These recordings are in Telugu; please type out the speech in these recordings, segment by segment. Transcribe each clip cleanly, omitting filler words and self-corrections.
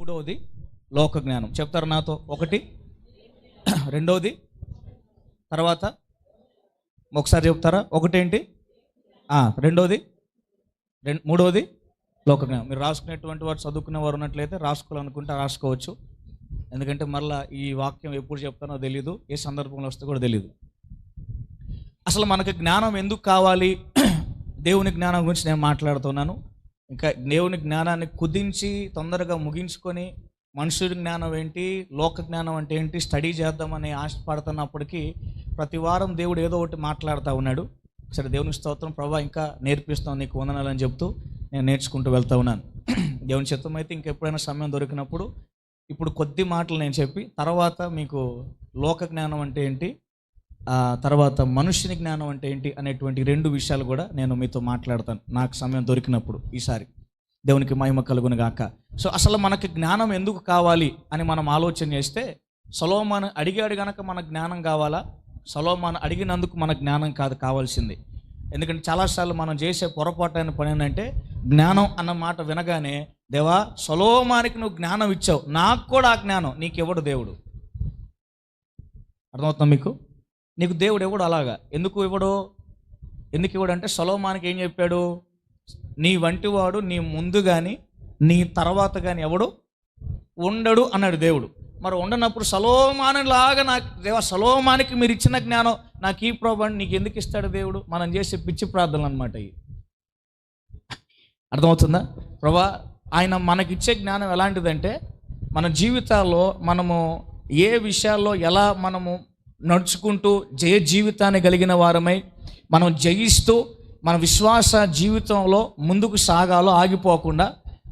మూడవది లోక జ్ఞానం. చెప్తారు నాతో? ఒకటి, రెండవది, తర్వాత ఒకసారి చెప్తారా? ఒకటేంటి, రెండవది, మూడవది లోక జ్ఞానం. మీరు రాసుకునేటువంటి వారు, చదువుకునే వారు ఉన్నట్లయితే రాసుకోవాలనుకుంటే రాసుకోవచ్చు. ఎందుకంటే మళ్ళీ ఈ వాక్యం ఎప్పుడు చెప్తానో తెలియదు, ఏ సందర్భంలో వస్తే కూడా తెలియదు. అసలు మనకు జ్ఞానం ఎందుకు కావాలి? దేవుని జ్ఞానం గురించి నేను మాట్లాడుతున్నాను. ఇంకా దేవుని జ్ఞానాన్ని కుదించి తొందరగా ముగించుకొని మనుషుడి జ్ఞానం ఏంటి, లోక జ్ఞానం అంటే ఏంటి స్టడీ చేద్దామని ఆశపడుతున్నప్పటికీ ప్రతి వారం దేవుడు ఏదో ఒకటి మాట్లాడుతూ ఉన్నాడు. సరే, దేవుని స్తోత్రం ప్రభా, ఇంకా నేర్పిస్తాను నీకు వందనాలని చెప్తూ నేను నేర్చుకుంటూ వెళ్తూ ఉన్నాను. దేవుని చిత్తం అయితే ఇంకెప్పుడైనా సమయం దొరికినప్పుడు ఇప్పుడు కొద్ది మాటలు నేను చెప్పి తర్వాత మీకు లోక జ్ఞానం అంటే ఏంటి, తర్వాత మనుష్యుని జ్ఞానం అంటే ఏంటి అనేటువంటి రెండు విషయాలు కూడా నేను మీతో మాట్లాడతాను నాకు సమయం దొరికినప్పుడు. ఈసారి దేవునికి మహిమ కలుగును గాక. సో అసలు మనకి జ్ఞానం ఎందుకు కావాలి అని మనం ఆలోచన చేస్తే, సొలొమోను అడిగాడు గనక మన జ్ఞానం కావాలా? సొలొమోను అడిగినందుకు మన జ్ఞానం కాదు కావాల్సింది. ఎందుకంటే చాలాసార్లు మనం చేసే పొరపాటైన పని ఏంటంటే, జ్ఞానం అన్న మాట వినగానే, దేవా సొలొమోనుకి నువ్వు జ్ఞానం ఇచ్చావు, నాకు కూడా ఆ జ్ఞానం నీకెవడు దేవుడు? అర్థమవుతుందా మీకు? నీకు దేవుడు ఎవడు అలాగా ఎందుకు ఇవ్వడు? ఎందుకు ఇవ్వడు అంటే, సొలొమోనుకి ఏం చెప్పాడు? నీ వంటి వాడు నీ ముందు కానీ నీ తర్వాత కానీ ఎవడు ఉండడు అన్నాడు దేవుడు. మరి ఉండనప్పుడు సొలొమోనులాగా నాకు దేవా, సొలొమోనుకి మీరు ఇచ్చిన జ్ఞానం నాకు ఈ ప్రభు నీకు ఎందుకు ఇస్తాడు దేవుడు? మనం చేసే పిచ్చి ప్రార్థనలు అనమాట ఇవి. అర్థమవుతుందా? ప్రభా, ఆయన మనకిచ్చే జ్ఞానం ఎలాంటిదంటే, మన జీవితాల్లో మనము ఏ విషయాల్లో ఎలా మనము నడుచుకుంటూ జయ జీవితాన్ని కలిగిన వారమై మనం జయిస్తూ మన విశ్వాస జీవితంలో ముందుకు సాగాలో ఆగిపోకుండా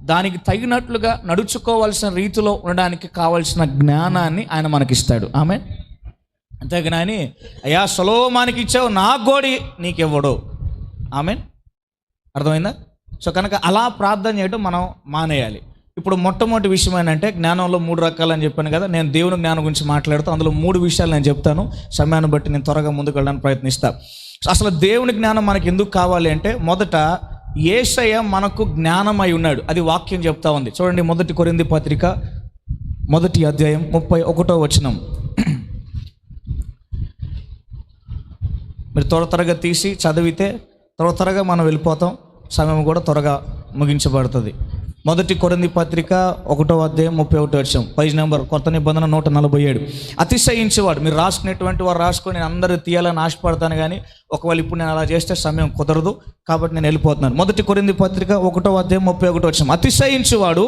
దానికి తగినట్లుగా నడుచుకోవాల్సిన రీతిలో ఉండడానికి కావాల్సిన జ్ఞానాన్ని ఆయన మనకిస్తాడు. ఆమేన్. అంతేగాని అయ్యా సొలొమోనుకి ఇచ్చావు, నా గోడి నీకెవ్వడు. ఆమేన్. అర్థమైందా? సో కనుక అలా ప్రార్థన చేయడం మనం మానేయాలి. ఇప్పుడు మొట్టమొదటి విషయం ఏంటంటే, జ్ఞానంలో 3 రకాలని చెప్పాను కదా. నేను దేవుని జ్ఞానం గురించి మాట్లాడుతూ అందులో 3 విషయాలు నేను చెప్తాను. సమయాన్ని బట్టి నేను త్వరగా ముందుకు వెళ్ళడానికి ప్రయత్నిస్తాను. అసలు దేవుని జ్ఞానం మనకి ఎందుకు కావాలి అంటే, మొదట యేసయ్య మనకు జ్ఞానమై ఉన్నాడు. అది వాక్యం చెప్తా ఉంది. చూడండి, 1 కొరింథీ పత్రిక 1వ అధ్యాయం 31వ వచనం. మీరు త్వరగా తీసి చదివితే త్వరగా మనం వెళ్ళిపోతాం, సమయం కూడా త్వరగా ముగించబడుతుంది. 1 కొరింథీ పత్రిక 1వ అధ్యాయం 31వ వచనం, పేజ్ నెంబర్ కొత్త నిబంధన 147. అతిశయించేవాడు, మీరు రాసుకునేటువంటి వారు రాసుకొని నేను అందరూ తీయాలని ఆశపడతాను, కానీ ఒకవేళ ఇప్పుడు నేను అలా చేస్తే సమయం కుదరదు, కాబట్టి నేను వెళ్ళిపోతున్నాను. 1 కొరింథీ పత్రిక 1వ అధ్యాయం 31వ వచనం, అతిశయించేవాడు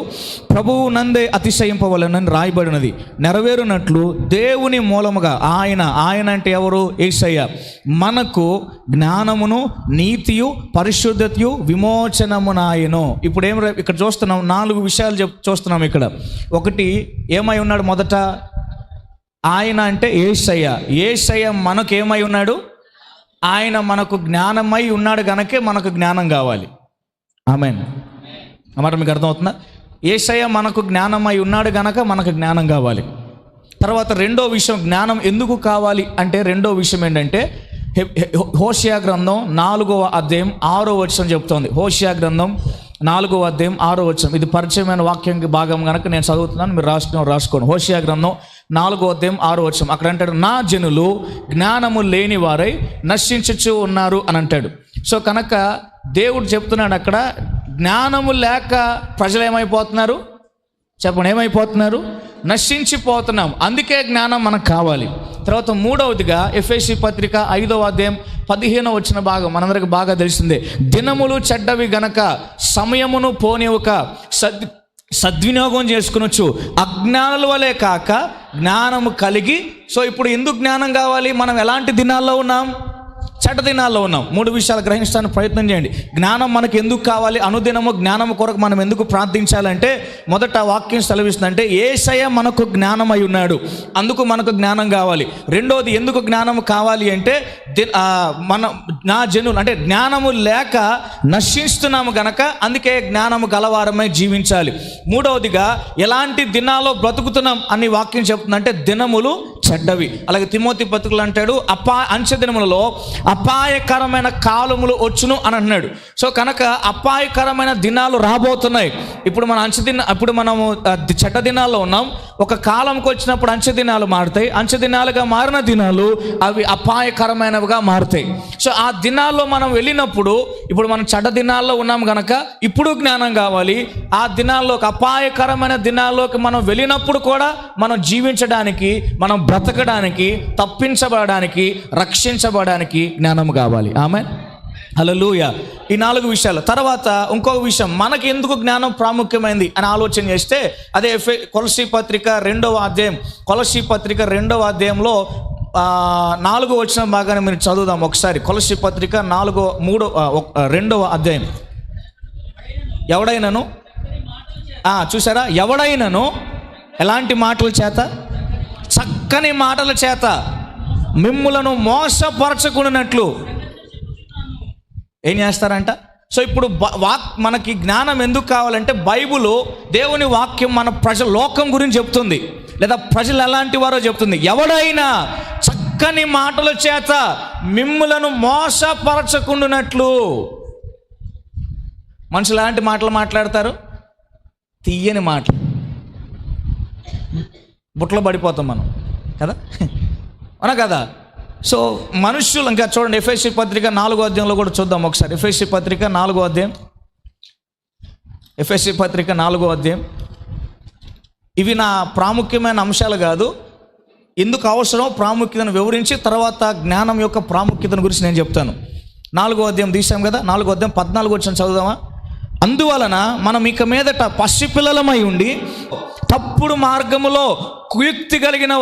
ప్రభువు నందే అతిశయింపవలెనని రాయబడినది నెరవేరునట్లు దేవుని మూలముగా ఆయన అంటే ఎవరు? యేసయ్య మనకు జ్ఞానమును నీతియు పరిశుద్ధతయు విమోచనమునాయను. ఇప్పుడు ఇక్కడ చూస్తున్నాం, 4 విషయాలు చూస్తున్నాం ఇక్కడ. ఒకటి, ఏమై ఉన్నాడు? మొదట ఆయన అంటే యేసయ్య మనకు ఏమై ఉన్నాడు? ఆయన మనకు జ్ఞానమై ఉన్నాడు గనకే మనకు జ్ఞానం కావాలి. ఆమేన్. అన్నమాట మీకు అర్థమవుతుందా? యేసయ్య మనకు జ్ఞానమై ఉన్నాడు గనక మనకు జ్ఞానం కావాలి. తర్వాత రెండో విషయం, జ్ఞానం ఎందుకు కావాలి అంటే, రెండో విషయం ఏంటంటే, హోషేయ గ్రంథం 4వ అధ్యాయం 6వ వచనం చెప్తోంది. హోషేయ గ్రంథం 4వ అధ్యాయం 6వ వచనం. ఇది పరిచయమైన వాక్యం భాగం కనుక నేను చదువుతున్నాను, మీరు రాసుకోండి. హోషేయ గ్రంథం 4వ అధ్యాయం 6వ వచనం. అక్కడ అంటాడు, నా జనులు జ్ఞానము లేని వారై నశించుచు ఉన్నారు అని అంటాడు. సో కనుక దేవుడు చెప్తున్నాడు అక్కడ, జ్ఞానము లేక ప్రజలు ఏమైపోతున్నారు? చెప్పండి, ఏమైపోతున్నారు? నశించిపోతున్నాం. అందుకే జ్ఞానం మనకు కావాలి. తర్వాత మూడవదిగా ఎఫెసీ పత్రిక 5వ అధ్యాయం 15వ వచన భాగం మనందరికి బాగా తెలిసిందే. దినములు చెడ్డవి గనక సమయమును పోనివ్వక సద్వినియోగం చేసుకునొచ్చు, అజ్ఞానుల వలె కాక జ్ఞానము కలిగి. సో ఇప్పుడు ఎందుకు జ్ఞానం కావాలి? మనం ఎలాంటి దినాల్లో ఉన్నాం? చెడ్డ దినాల్లో ఉన్నాం. 3 విషయాలు గ్రహించడానికి ప్రయత్నం చేయండి. జ్ఞానం మనకు ఎందుకు కావాలి? అనుదినము జ్ఞానం కొరకు మనం ఎందుకు ప్రార్థించాలంటే, మొదట వాక్యం సెలవిస్తుందంటే, యేసయ్య మనకు జ్ఞానమై ఉన్నాడు, అందుకు మనకు జ్ఞానం కావాలి. రెండోది, ఎందుకు జ్ఞానం కావాలి అంటే, నా జనులు అంటే జ్ఞానము లేక నశిస్తున్నాము గనక అందుకే జ్ఞానము గలవారమై జీవించాలి. మూడవదిగా, ఎలాంటి దినాల్లో బ్రతుకుతున్నాం అని వాక్యం చెప్తుందంటే, దినములు చెడ్డవి. అలాగే తిమోతి పత్రికలు అంటాడు, అంచె దినములలో అపాయకరమైన కాలములు వచ్చును అని అన్నాడు. సో కనుక అపాయకరమైన దినాలు రాబోతున్నాయి. ఇప్పుడు మనము చెడ్డ దినాల్లో ఉన్నాం. ఒక కాలంకి వచ్చినప్పుడు అంచె దినాలు మారుతాయి. అంచె దినాలుగా మారిన దినాలు అవి అపాయకరమైనవిగా మారుతాయి. సో ఆ దినాల్లో మనం వెళ్ళినప్పుడు, ఇప్పుడు మనం చెడ్డ దినాల్లో ఉన్నాం కనుక ఇప్పుడు జ్ఞానం కావాలి. ఆ దినాల్లోకి, అపాయకరమైన దినాల్లోకి మనం వెళ్ళినప్పుడు కూడా మనం జీవించడానికి, మనం బ్రతకడానికి, తప్పించబడడానికి, రక్షించబడడానికి జ్ఞానం కావాలి. ఆమేన్, హల్లెలూయా. ఈ 4 విషయాలు. తర్వాత ఇంకొక విషయం, మనకి ఎందుకు జ్ఞానం ప్రాముఖ్యమైంది అని ఆలోచన చేస్తే అదే కొలస్సీ పత్రిక 2వ అధ్యాయం, కొలస్సీ పత్రిక 2వ అధ్యాయంలో 4 వచ్చిన భాగాన్ని మీరు చదువుదాం ఒకసారి. కొలస్సీ పత్రిక 2వ అధ్యాయం. ఎవడైనాను చూసారా, ఎవడైనాను ఎలాంటి మాటల చేత, చక్కని మాటల చేత మిమ్ములను మోసపరచకున్నట్లు ఏం చేస్తారంట. సో ఇప్పుడు మనకి జ్ఞానం ఎందుకు కావాలంటే, బైబుల్, దేవుని వాక్యం మన లోకం గురించి చెప్తుంది, లేదా ప్రజలు ఎలాంటి వారో చెప్తుంది. ఎవడైనా చక్కని మాటల చేత మిమ్ములను మోసపరచకుండానట్లు. మనుషులు ఎలాంటి మాటలు మాట్లాడతారు? తీయని మాటలు. బుట్టలో పడిపోతాం మనం కదా, అవునా కదా? సో మనుషులు, ఇంకా చూడండి ఎఫెసీ పత్రిక 4వ అధ్యాయంలో కూడా చూద్దాం ఒకసారి. ఎఫెసీ పత్రిక 4వ అధ్యాయం, ఎఫెసీ పత్రిక 4వ అధ్యాయం. ఇవి నా ప్రాముఖ్యమైన అంశాలు కాదు, ఎందుకు అవసరం ప్రాముఖ్యతను వివరించి తర్వాత జ్ఞానం యొక్క ప్రాముఖ్యతను గురించి నేను చెప్తాను. 4వ అధ్యాయం తీసాం కదా, 4వ అధ్యాయం 14 వచ్చిన చదువుదామా. అందువలన మనం ఇక మీదట పసిపిల్లలమై ఉండి తప్పుడు మార్గములో కుయుక్తి కలిగిన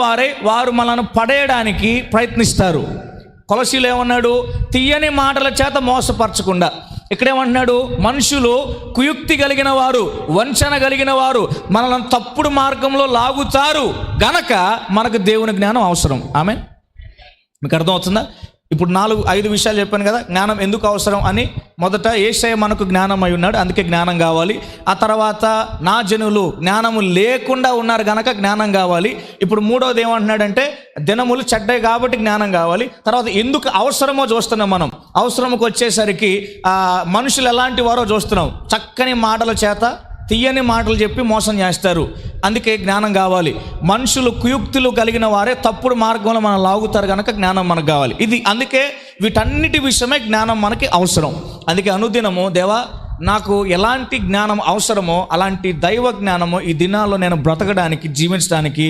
వారు మనల్ని పడేయడానికి ప్రయత్నిస్తారు. కొలసీలు ఏమన్నాడు? తీయని మాటల చేత మోసపరచకుండా. ఇక్కడేమంటున్నాడు? మనుషులు కుయుక్తి కలిగిన వారు, వంచన కలిగిన వారు మనల్ని తప్పుడు మార్గంలో లాగుతారు గనక మనకు దేవుని జ్ఞానం అవసరం. ఆమేన్. మీకు అర్థమవుతుందా? ఇప్పుడు 4-5 విషయాలు చెప్పాను కదా, జ్ఞానం ఎందుకు అవసరం అని. మొదట యేసయ్య మనకు జ్ఞానం అయి ఉన్నాడు, అందుకే జ్ఞానం కావాలి. ఆ తర్వాత నా జనులు జ్ఞానము లేకుండా ఉన్నారు గనక జ్ఞానం కావాలి. ఇప్పుడు 3వది ఏమంటున్నాడంటే, దినములు చెడ్డాయి కాబట్టి జ్ఞానం కావాలి. తర్వాత ఎందుకు అవసరమో చూస్తున్నాం మనం. అవసరంకి వచ్చేసరికి మనుషులు ఎలాంటి వారో చూస్తున్నాం. చక్కని మాటల చేత తీయని మాటలు చెప్పి మోసం చేస్తారు, అందుకే జ్ఞానం కావాలి. మనుషులు కుయుక్తులు కలిగిన వారే తప్పుడు మార్గంలో మనం లాగుతారు కనుక జ్ఞానం మనకు కావాలి. అందుకే వీటన్నిటి విషయమే జ్ఞానం మనకి అవసరం. అందుకే అనుదినము, దేవా నాకు ఎలాంటి జ్ఞానం అవసరమో అలాంటి దైవ జ్ఞానము ఈ దినాల్లో నేను బ్రతకడానికి, జీవించడానికి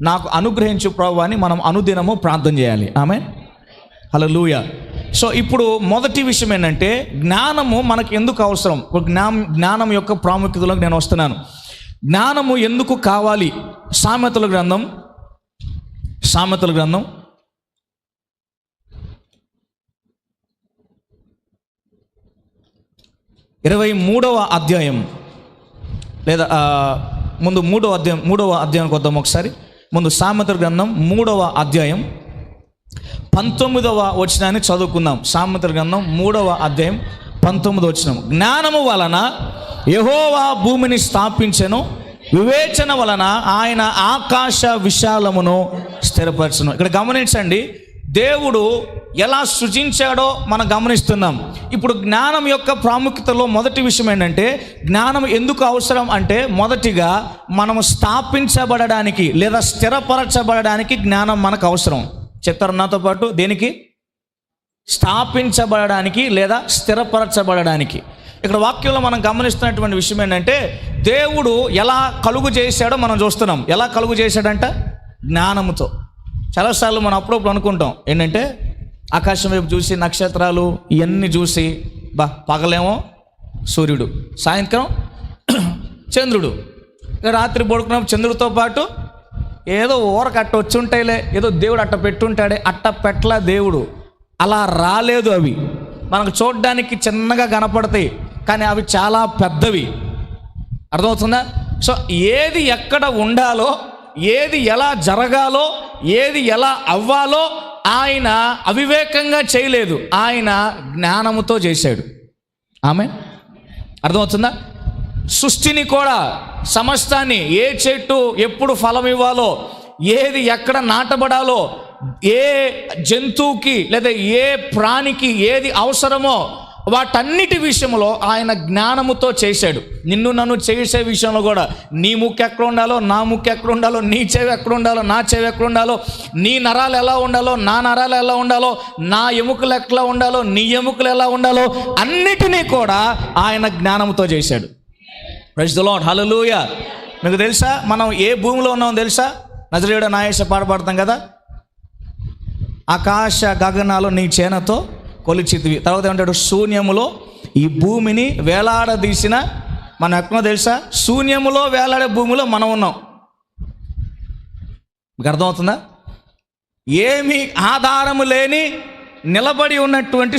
నాకు అనుగ్రహించు ప్రభువా అని మనం అనుదినము ప్రార్థన చేయాలి. ఆమేన్, హల్లెలూయా. సో ఇప్పుడు మొదటి విషయం ఏంటంటే, జ్ఞానము మనకు ఎందుకు అవసరం. జ్ఞానం యొక్క ప్రాముఖ్యతలోకి నేను వస్తున్నాను. జ్ఞానము ఎందుకు కావాలి? సామెతల గ్రంథం 23వ అధ్యాయం, లేదా ముందు 3వ అధ్యాయానికి వద్దాం ఒకసారి. ముందు సామెతల గ్రంథం 3వ అధ్యాయం 19వ వచనాన్ని చదువుకుందాం. సామెతల గ్రంథం 3వ అధ్యాయం 19వ వచనం. జ్ఞానము వలన యెహోవా భూమిని స్థాపించెను, వివేచన వలన ఆయన ఆకాశ విశాలమును స్థిరపరచును. ఇక్కడ గమనించండి, దేవుడు ఎలా సృజించాడో మనం గమనిస్తున్నాం. ఇప్పుడు జ్ఞానం యొక్క ప్రాముఖ్యతలో మొదటి విషయం ఏంటంటే, జ్ఞానం ఎందుకు అవసరం అంటే, మొదటిగా మనము స్థాపించబడడానికి లేదా స్థిరపరచబడడానికి జ్ఞానం మనకు అవసరం. చెప్తారు నాతో పాటు, దేనికి? స్థాపించబడడానికి లేదా స్థిరపరచబడడానికి. ఇక్కడ వాక్యంలో మనం గమనిస్తున్నటువంటి విషయం ఏంటంటే, దేవుడు ఎలా కలుగు చేశాడో మనం చూస్తున్నాం. ఎలా కలుగు చేశాడంట? జ్ఞానముతో. చాలాసార్లు మనం అప్పుడప్పుడు అనుకుంటాం ఏంటంటే, ఆకాశం వైపు చూసి నక్షత్రాలు ఇవన్నీ చూసి, పగలేమో సూర్యుడు, సాయంత్రం చంద్రుడు, రాత్రి పడుకున్నప్పుడు చంద్రుడితో పాటు ఏదో ఊరకు అట్ట వచ్చి ఉంటాయిలే, ఏదో దేవుడు అట్ట పెట్టుంటాడే. అట్ట పెట్ల దేవుడు అలా రాలేదు. అవి మనకు చూడడానికి చిన్నగా కనపడతాయి, కానీ అవి చాలా పెద్దవి. అర్థమవుతుందా? సో ఏది ఎక్కడ ఉండాలో, ఏది ఎలా జరగాలో, ఏది ఎలా అవ్వాలో ఆయన అవివేకంగా చేయలేదు, ఆయన జ్ఞానముతో చేశాడు. ఆమేన్. అర్థమవుతుందా? సృష్టిని కూడా, సమస్తాన్ని, ఏ చెట్టు ఎప్పుడు ఫలం ఇవ్వాలో, ఏది ఎక్కడ నాటబడాలో, ఏ జంతువుకి లేదా ఏ ప్రాణికి ఏది అవసరమో వాటన్నిటి విషయంలో ఆయన జ్ఞానముతో చేశాడు. నిన్ను నన్ను చేసే విషయంలో కూడా నీ ముక్కు ఎక్కడ ఉండాలో, నా ముక్కు ఎక్కడ ఉండాలో, నీ చెవి ఎక్కడ ఉండాలో, నా చెవి ఎక్కడ ఉండాలో, నీ నరాలు ఎలా ఉండాలో, నా నరాలు ఎలా ఉండాలో, నా ఎముకలు ఎట్లా ఉండాలో, నీ ఎముకలు ఎలా ఉండాలో అన్నిటినీ కూడా ఆయన జ్ఞానంతో చేశాడు. ప్రైజ్ ది లార్డ్, హల్లెలూయా. మీకు తెలుసా మనం ఏ భూమిలో ఉన్నామో తెలుసా? నజరేయుడ నాయస పాడబడతాం కదా, ఆకాశ గగనాలు నీ చేనతో కొలిచితివి. తర్వాత ఏమంటాడు? శూన్యములో ఈ భూమిని వేలాడదీసిన, మనం ఎక్కడో తెలుసా? శూన్యములో వేలాడే భూమిలో మనం ఉన్నాం. మీకు అర్థమవుతుందా? ఏమి ఆధారము లేని నిలబడి ఉన్నటువంటి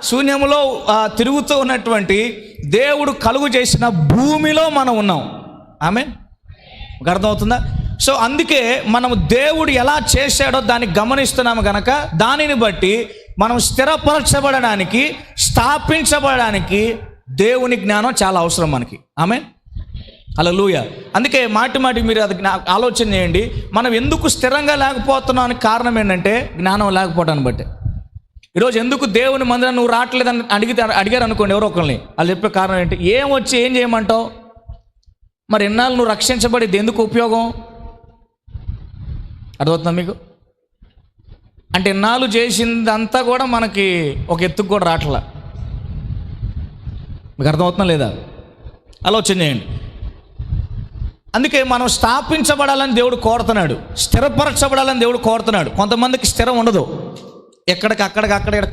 శూన్యములో తిరుగుతూ ఉన్నటువంటి దేవుడు కలుగు చేసిన భూమిలో మనం ఉన్నాం. ఆమేన్. మీకు అర్థమవుతుందా? సో అందుకే మనము దేవుడు ఎలా చేశాడో దాన్ని గమనిస్తున్నాము కనుక దానిని బట్టి మనం స్థిరపరచబడడానికి, స్థాపించబడడానికి దేవుని జ్ఞానం చాలా అవసరం మనకి. ఆమేన్, హల్లెలూయా. అందుకే మాటి మీరు అది ఆలోచన చేయండి. మనం ఎందుకు స్థిరంగా లేకపోతున్నానికి కారణం ఏంటంటే జ్ఞానం లేకపోవడాన్ని బట్టి. ఈరోజు ఎందుకు దేవుని మందిరం నువ్వు రావట్లేదని అడిగారు అనుకోండి ఎవరో ఒకరిని, వాళ్ళు చెప్పే కారణం ఏంటి? ఏం చేయమంటావు? మరి ఎన్నాళ్ళు నువ్వు రక్షించబడి ఎందుకు ఉపయోగం? అర్థమవుతుందా మీకు? అంటే ఎన్నాళ్ళు చేసిందంతా కూడా మనకి ఒక ఎత్తుకు కూడా రావట్లా. మీకు అర్థమవుతుందా లేదా? ఆలోచన చేయండి. అందుకే మనం స్థాపించబడాలని దేవుడు కోరుతున్నాడు, స్థిరపరచబడాలని దేవుడు కోరుతున్నాడు. కొంతమందికి స్థిరం ఉండదు, అక్కడ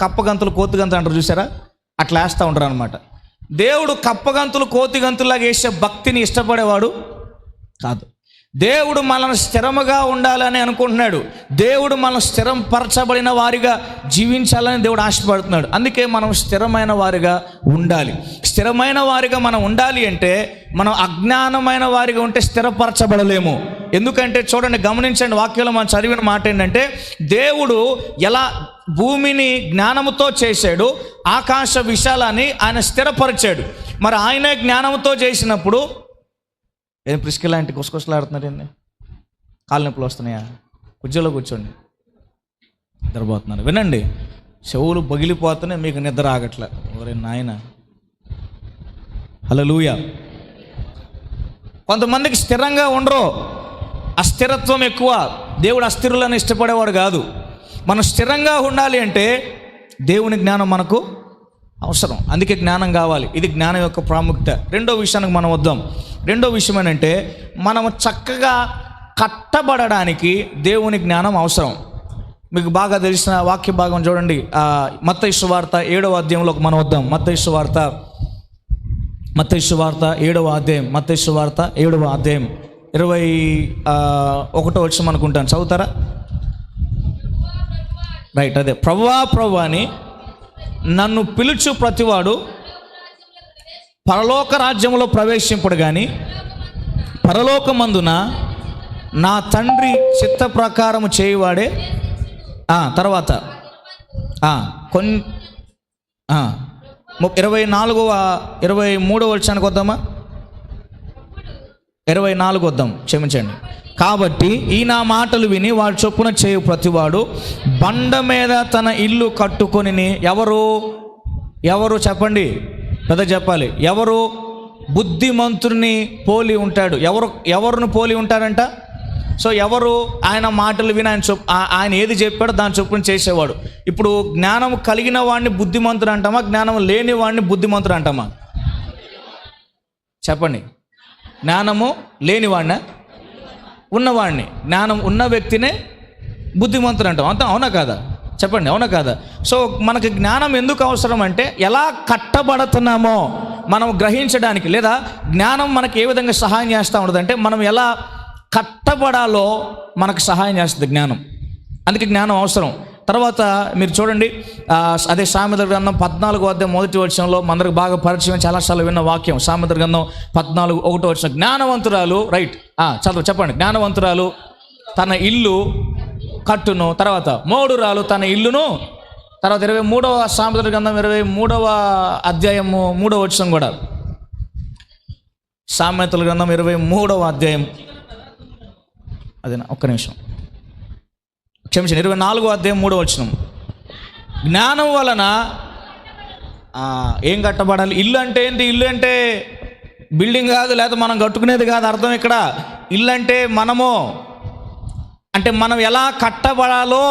కప్పగంతులు కోతిగంతులు అంటారు చూసారా, అట్లా వేస్తూ ఉంటారు అనమాట. దేవుడు కప్పగంతులు కోతిగంతులాగా వేసే భక్తిని ఇష్టపడేవాడు కాదు. దేవుడు మనల్ని స్థిరముగా ఉండాలని అనుకుంటున్నాడు. దేవుడు మనం స్థిరం పరచబడిన వారిగా జీవించాలని దేవుడు ఆశపడుతున్నాడు. అందుకే మనం స్థిరమైన వారిగా ఉండాలి. స్థిరమైన వారిగా మనం ఉండాలి అంటే మనం అజ్ఞానమైన వారిగా ఉంటే స్థిరపరచబడలేము. ఎందుకంటే చూడండి, గమనించండి, వాక్యంలో మనం చదివిన మాట ఏంటంటే దేవుడు ఎలా భూమిని జ్ఞానముతో చేశాడు, ఆకాశ విశాలాన్ని ఆయన స్థిరపరిచాడు. మరి ఆయనే జ్ఞానంతో చేసినప్పుడు ఏం ప్రిస్కిలాంటి కుసకుసలాడుతున్నారు ఏంది? కాళ్ళ నొప్పులు వస్తున్నాయా? కుర్చీలో కూర్చోండి, నిద్రపోతున్నారు. వినండి, చెవులు పగిలిపోతున్నాయి, మీకు నిద్ర ఆగట్లే. ఒరే నాయన, హల్లెలూయా. కొంతమందికి స్థిరంగా ఉండరు, అస్థిరత్వం ఎక్కువ. దేవుడు అస్థిరులను ఇష్టపడేవాడు కాదు. మనం స్థిరంగా ఉండాలి అంటే దేవుని జ్ఞానం మనకు అవసరం. అందుకే జ్ఞానం కావాలి. ఇది జ్ఞానం యొక్క ప్రాముఖ్యత. రెండో విషయానికి మనం వద్దాం. రెండో విషయం ఏంటంటే మనము చక్కగా కట్టబడడానికి దేవుని జ్ఞానం అవసరం. మీకు బాగా తెలిసిన వాక్య భాగం చూడండి, మత్తయి సువార్త 7వ అధ్యాయంలోకి మనం వద్దాం. మత్తయి సువార్త 7వ అధ్యాయం, మత్తయి సువార్త 7వ అధ్యాయం 21వ వచనం అనుకుంటాను, చదువుతారా? రైట్, అదే. ప్రభువా అని నన్ను పిలుచు ప్రతివాడు పరలోక రాజ్యంలో ప్రవేశింపుడు కానీ పరలోకమందున నా తండ్రి చిత్త ప్రకారము చేయువాడే. తర్వాత 23వ వచనానికి వద్దామా? 24 వద్దాం, క్షమించండి. కాబట్టి ఈ నా మాటలు విని వాడు చొప్పున చేయు ప్రతివాడు బండ మీద తన ఇల్లు కట్టుకొని, ఎవరు చెప్పండి, పెద్ద చెప్పాలి. ఎవరు బుద్ధిమంతుని పోలి ఉంటాడు? ఎవరిని పోలి ఉంటాడంట? సో ఎవరు ఆయన మాటలు విని ఆయన ఏది చెప్పాడో దాని చొప్పున చేసేవాడు. ఇప్పుడు జ్ఞానం కలిగిన వాడిని బుద్ధిమంతుడు అంటామా, జ్ఞానం లేని వాడిని బుద్ధిమంతుడు అంటామా? చెప్పండి. జ్ఞానము లేని వాడినా, ఉన్నవాడిని? జ్ఞానం ఉన్న వ్యక్తినే బుద్ధిమంతుడు అంటాం. అంతా అవునా కాదా? చెప్పండి, అవునా కాదా? సో మనకి జ్ఞానం ఎందుకు అవసరం అంటే ఎలా కట్టబడుతున్నామో మనం గ్రహించడానికి, లేదా జ్ఞానం మనకి ఏ విధంగా సహాయం చేస్తూ ఉంటుంది అంటే మనం ఎలా కట్టబడాలో మనకు సహాయం చేస్తుంది జ్ఞానం. అందుకే జ్ఞానం అవసరం. తర్వాత మీరు చూడండి, అదే సామెతల గ్రంథం 14వ అధ్యాయం 1వ వచనంలో మనందరికి బాగా పరిచయం, చాలాసార్లు విన్న వాక్యం. సామెతల గ్రంథం 14:1 వచనం, జ్ఞానవంతురాలు, రైట్, చెప్పండి. జ్ఞానవంతురాలు తన ఇల్లు కట్టును, తర్వాత మోడురాలు తన ఇల్లును, తర్వాత 23వ సామెతల గ్రంథం 23వ అధ్యాయము 3వ వచనం కూడా. సామెతల గ్రంథం 23వ అధ్యాయం, అదేనా, ఒక్క నిమిషం. క్షమించండి, 24వ అధ్యాయం 3వ వచనం. జ్ఞానం వలన ఏం కట్టబడాలి? ఇల్లు అంటే ఏంటి? ఇల్లు అంటే బిల్డింగ్ కాదు, లేదా మనం కట్టుకునేది కాదు. అర్థం ఇక్కడ ఇల్లు అంటే మనము, అంటే మనం ఎలా కట్టబడాలో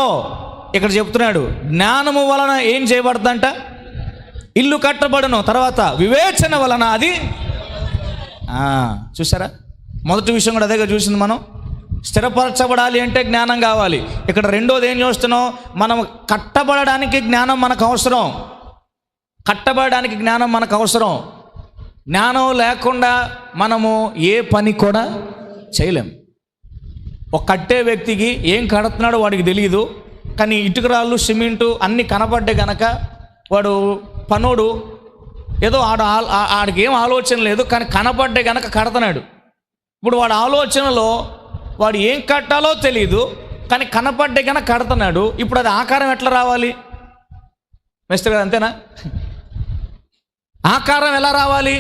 ఇక్కడ చెప్తున్నాడు. జ్ఞానము వలన ఏం చేయబడుతుందంట? ఇల్లు కట్టబడును. తర్వాత వివేచన వలన అది చూసారా, మొదటి విషయం కూడా అదేగా చూసింది మనం. స్థిరపరచబడాలి అంటే జ్ఞానం కావాలి. ఇక్కడ రెండోది ఏం చూస్తున్నాం? మనం కట్టబడడానికి జ్ఞానం మనకు అవసరం. కట్టబడడానికి జ్ఞానం మనకు అవసరం. జ్ఞానం లేకుండా మనము ఏ పని కూడా చేయలేం. ఒక కట్టే వ్యక్తికి ఏం కడుతున్నాడో వాడికి తెలియదు, కానీ ఇటుకరాళ్ళు సిమెంటు అన్నీ కనపడ్డే గనక వాడు పనోడు ఏదో ఆడికి ఏం ఆలోచన లేదు, కానీ కనపడ్డే గనక కడతన్నాడు. ఇప్పుడు వాడి ఆలోచనలో వాడు ఏం కట్టాలో తెలియదు, కానీ కనపడ్డే గనక కడుతున్నాడు. ఇప్పుడు అది ఆకారం ఎట్లా రావాలి? మేస్టర్ గారు అంతేనా? ఆకారం ఎలా రావాలి?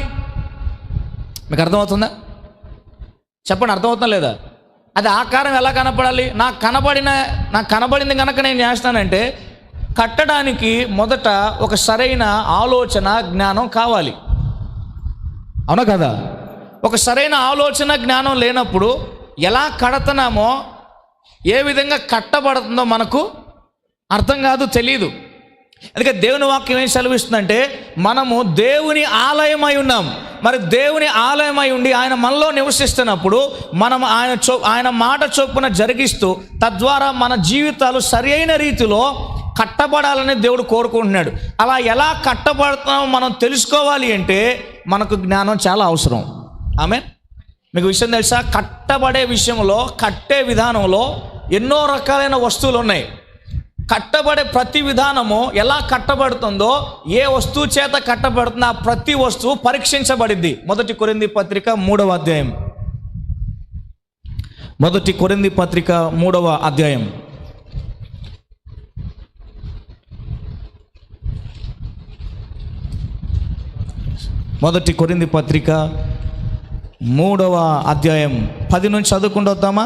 మీకు అర్థమవుతుందా? చెప్పండి, అర్థమవుతుందా లేదా? అది ఆకారం ఎలా కనపడాలి? నాకు కనబడింది కనుక నేను చేస్తానంటే, కట్టడానికి మొదట ఒక సరైన ఆలోచన జ్ఞానం కావాలి. అవునా కదా? ఒక సరైన ఆలోచన జ్ఞానం లేనప్పుడు ఎలా కడతన్నామో, ఏ విధంగా కట్టబడుతుందో మనకు అర్థం కాదు, తెలియదు. అందుకే దేవుని వాక్యం ఏం సెలవిస్తుందంటే, మనము దేవుని ఆలయమై ఉన్నాం. మరి దేవుని ఆలయమై ఉండి ఆయన మనలో నివసిస్తున్నప్పుడు మనం ఆయన మాట చొప్పున జరిగిస్తూ, తద్వారా మన జీవితాలు సరి అయిన రీతిలో కట్టబడాలని దేవుడు కోరుకుంటున్నాడు. అలా ఎలా కట్టబడుతున్నామో మనం తెలుసుకోవాలి అంటే మనకు జ్ఞానం చాలా అవసరం. ఆమేన్. మీకు విషయం తెలుసా? కట్టబడే విషయంలో, కట్టే విధానంలో ఎన్నో రకాలైన వస్తువులు ఉన్నాయి. కట్టబడే ప్రతి విధానము ఎలా కట్టబడుతుందో, ఏ వస్తువు చేత కట్టబడుతుందో ఆ ప్రతి వస్తువు పరీక్షించబడింది. 1 కొరింథీ పత్రిక 3వ అధ్యాయం. 1 కొరింథీ పత్రిక 3వ అధ్యాయం. మొదటి కొరింథీ పత్రిక 3వ అధ్యాయం 10 నుంచి చదువుకుంటూ వద్దామా?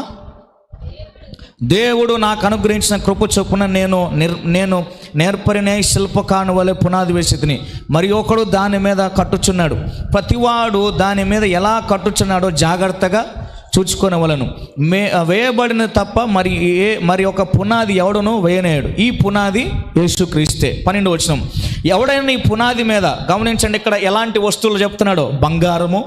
దేవుడు నాకు అనుగ్రహించిన కృప చొప్పున నేను నేర్పరినే శిల్పకాను వలె పునాది వేసితిని, మరి ఒకడు దాని మీద కట్టుచున్నాడు. ప్రతివాడు దాని మీద ఎలా కట్టుచున్నాడో జాగ్రత్తగా చూచుకొనవలను. వేయబడిన తప్ప మరి ఒక పునాది ఎవడును వేయనేయడు. ఈ పునాది యేసుక్రీస్తే. 12వ వచనం. ఎవడైనా ఈ పునాది మీద, గమనించండి ఇక్కడ ఎలాంటి వస్తువులు చెప్తున్నాడో, బంగారము,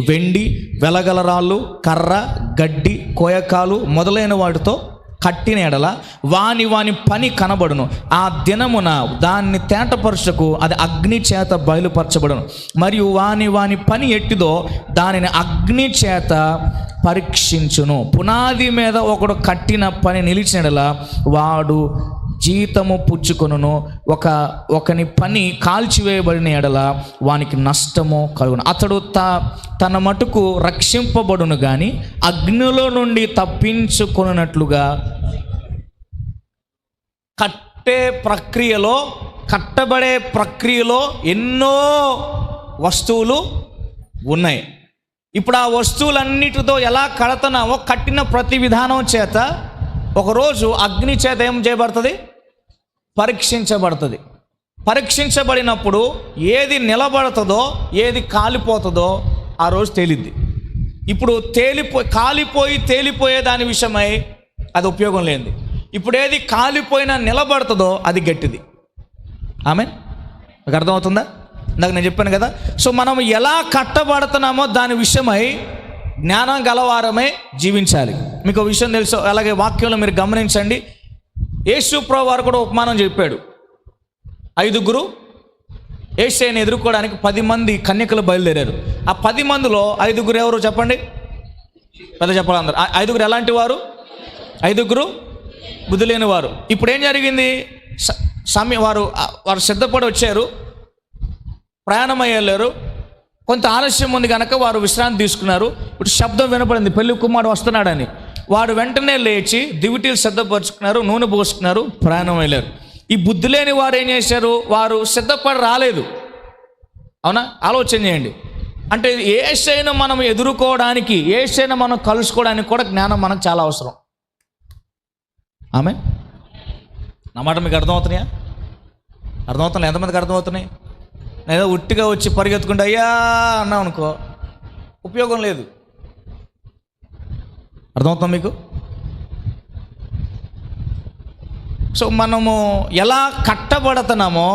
వెండి, వెలగల రాళ్ళు, కర్ర, గడ్డి, కోయకాలు మొదలైన వాటితో కట్టిన ఎడల వాని పని కనబడును. ఆ దినమున దాన్ని తేటపరచుటకు అది అగ్ని చేత బయలుపరచబడును. మరియు వాని పని ఎట్టిదో దానిని అగ్ని చేత పరీక్షించును. పునాది మీద ఒకడు కట్టిన పని నిలిచిన ఎడల వాడు జీతము పుచ్చుకొనును. ఒకని పని కాల్చివేయబడిన ఎడల వానికి నష్టము కలుగును. అతడు తన మటుకు రక్షింపబడును గాని అగ్నిలో నుండి తప్పించుకొనున్నట్లుగా. కట్టబడే ప్రక్రియలో ఎన్నో వస్తువులు ఉన్నాయి. ఇప్పుడు ఆ వస్తువులన్నిటితో ఎలా కడతన్నామో, కట్టిన ప్రతి విధానం చేత ఒకరోజు అగ్ని చేత ఏం చేయబడుతుంది? పరీక్షించబడుతుంది. పరీక్షించబడినప్పుడు ఏది నిలబడుతుందో, ఏది కాలిపోతుందో ఆ రోజు తేలిద్ది. ఇప్పుడు కాలిపోయి తేలిపోయే దాని విషయమై అది ఉపయోగం లేనిది. ఇప్పుడు ఏది కాలిపోయినా నిలబడుతుందో అది గట్టిది. ఆమేన్. మీకు అర్థమవుతుందా? ఇందాక నేను చెప్పాను కదా. సో మనం ఎలా కట్టబడుతున్నామో దాని విషయమై జ్ఞానం గలవారమై జీవించాలి. మీకు ఒక విషయం తెలుసు, అలాగే వాక్యంలో మీరు గమనించండి. యేసు ప్రభువు వారు కూడా ఉపమానం చెప్పాడు. 5 యేసయ్యను ఎదుర్కోవడానికి 10 మంది కన్యకలు బయలుదేరారు. ఆ 10 మందిలో 5 ఎవరు చెప్పండి? పెద్ద చెప్పాలి అందరు. 5 ఎలాంటి వారు? 5 బుద్ధి లేని వారు. ఇప్పుడు ఏం జరిగింది? వారు సిద్ధపడి వచ్చారు, ప్రయాణం అయ్యారు. కొంత ఆలస్యం ఉంది కనుక వారు విశ్రాంతి తీసుకున్నారు. ఇప్పుడు శబ్దం వినపడింది, పెళ్లి కుమారుడు వస్తున్నాడని. వారు వెంటనే లేచి దివిటీలు సిద్ధపరుచుకున్నారు, నూనె పోసుకున్నారు, ప్రయాణం అయ్యారు. ఈ బుద్ధి లేని వారు ఏం చేశారు? వారు సిద్ధపడి రాలేదు. అవునా? ఆలోచన చేయండి. అంటే యేసయ్యను మనం ఎదుర్కోవడానికి, యేసయ్యను మనం కలుసుకోవడానికి కూడా జ్ఞానం మనకు చాలా అవసరం. ఆమేన్. నా మాట మీకు అర్థమవుతున్నాయా? అర్థమవుతున్నాయి? ఎంతమందికి అర్థమవుతున్నాయి? నేను ఉట్టిగా వచ్చి పరిగెత్తుకుంటే అయ్యా అన్నాం అనుకో, ఉపయోగం లేదు. అర్థమవుతాం మీకు? సో మనము ఎలా కట్టబడుతున్నామో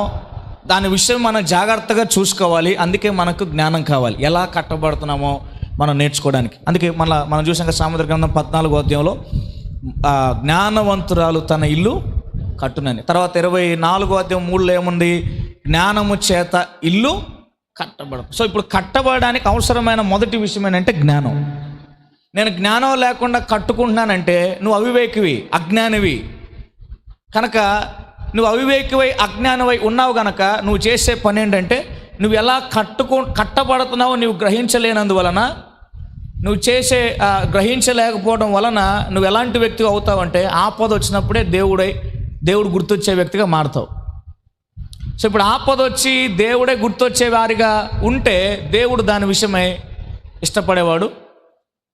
దాని విషయం మనం జాగ్రత్తగా చూసుకోవాలి. అందుకే మనకు జ్ఞానం కావాలి, ఎలా కట్టబడుతున్నామో మనం నేర్చుకోవడానికి. అందుకే మనం చూసాక సామెతల గ్రంథం 14వ అధ్యాయంలో జ్ఞానవంతురాలు తన ఇల్లు కట్టునని. తర్వాత 24వ అధ్యాయం 3లో ఏముంది? జ్ఞానము చేత ఇల్లు కట్టబడదు. సో ఇప్పుడు కట్టబడడానికి అవసరమైన మొదటి విషయం ఏంటంటే జ్ఞానం. నేను జ్ఞానం లేకుండా కట్టుకుంటున్నానంటే నువ్వు అవివేకివి, అజ్ఞానివి. కనుక నువ్వు అవివేకివై అజ్ఞానమై ఉన్నావు కనుక నువ్వు చేసే పని ఏంటంటే నువ్వు ఎలా కట్టబడుతున్నావో నువ్వు గ్రహించలేనందువలన, నువ్వు గ్రహించలేకపోవడం వలన నువ్వు ఎలాంటి వ్యక్తిగా అవుతావంటే ఆపద వచ్చినప్పుడే దేవుడు గుర్తొచ్చే వ్యక్తిగా మారుతావు. సో ఇప్పుడు ఆపద వచ్చి దేవుడే గుర్తొచ్చే వారిగా ఉంటే దేవుడు దాని విషయమై ఇష్టపడేవాడు.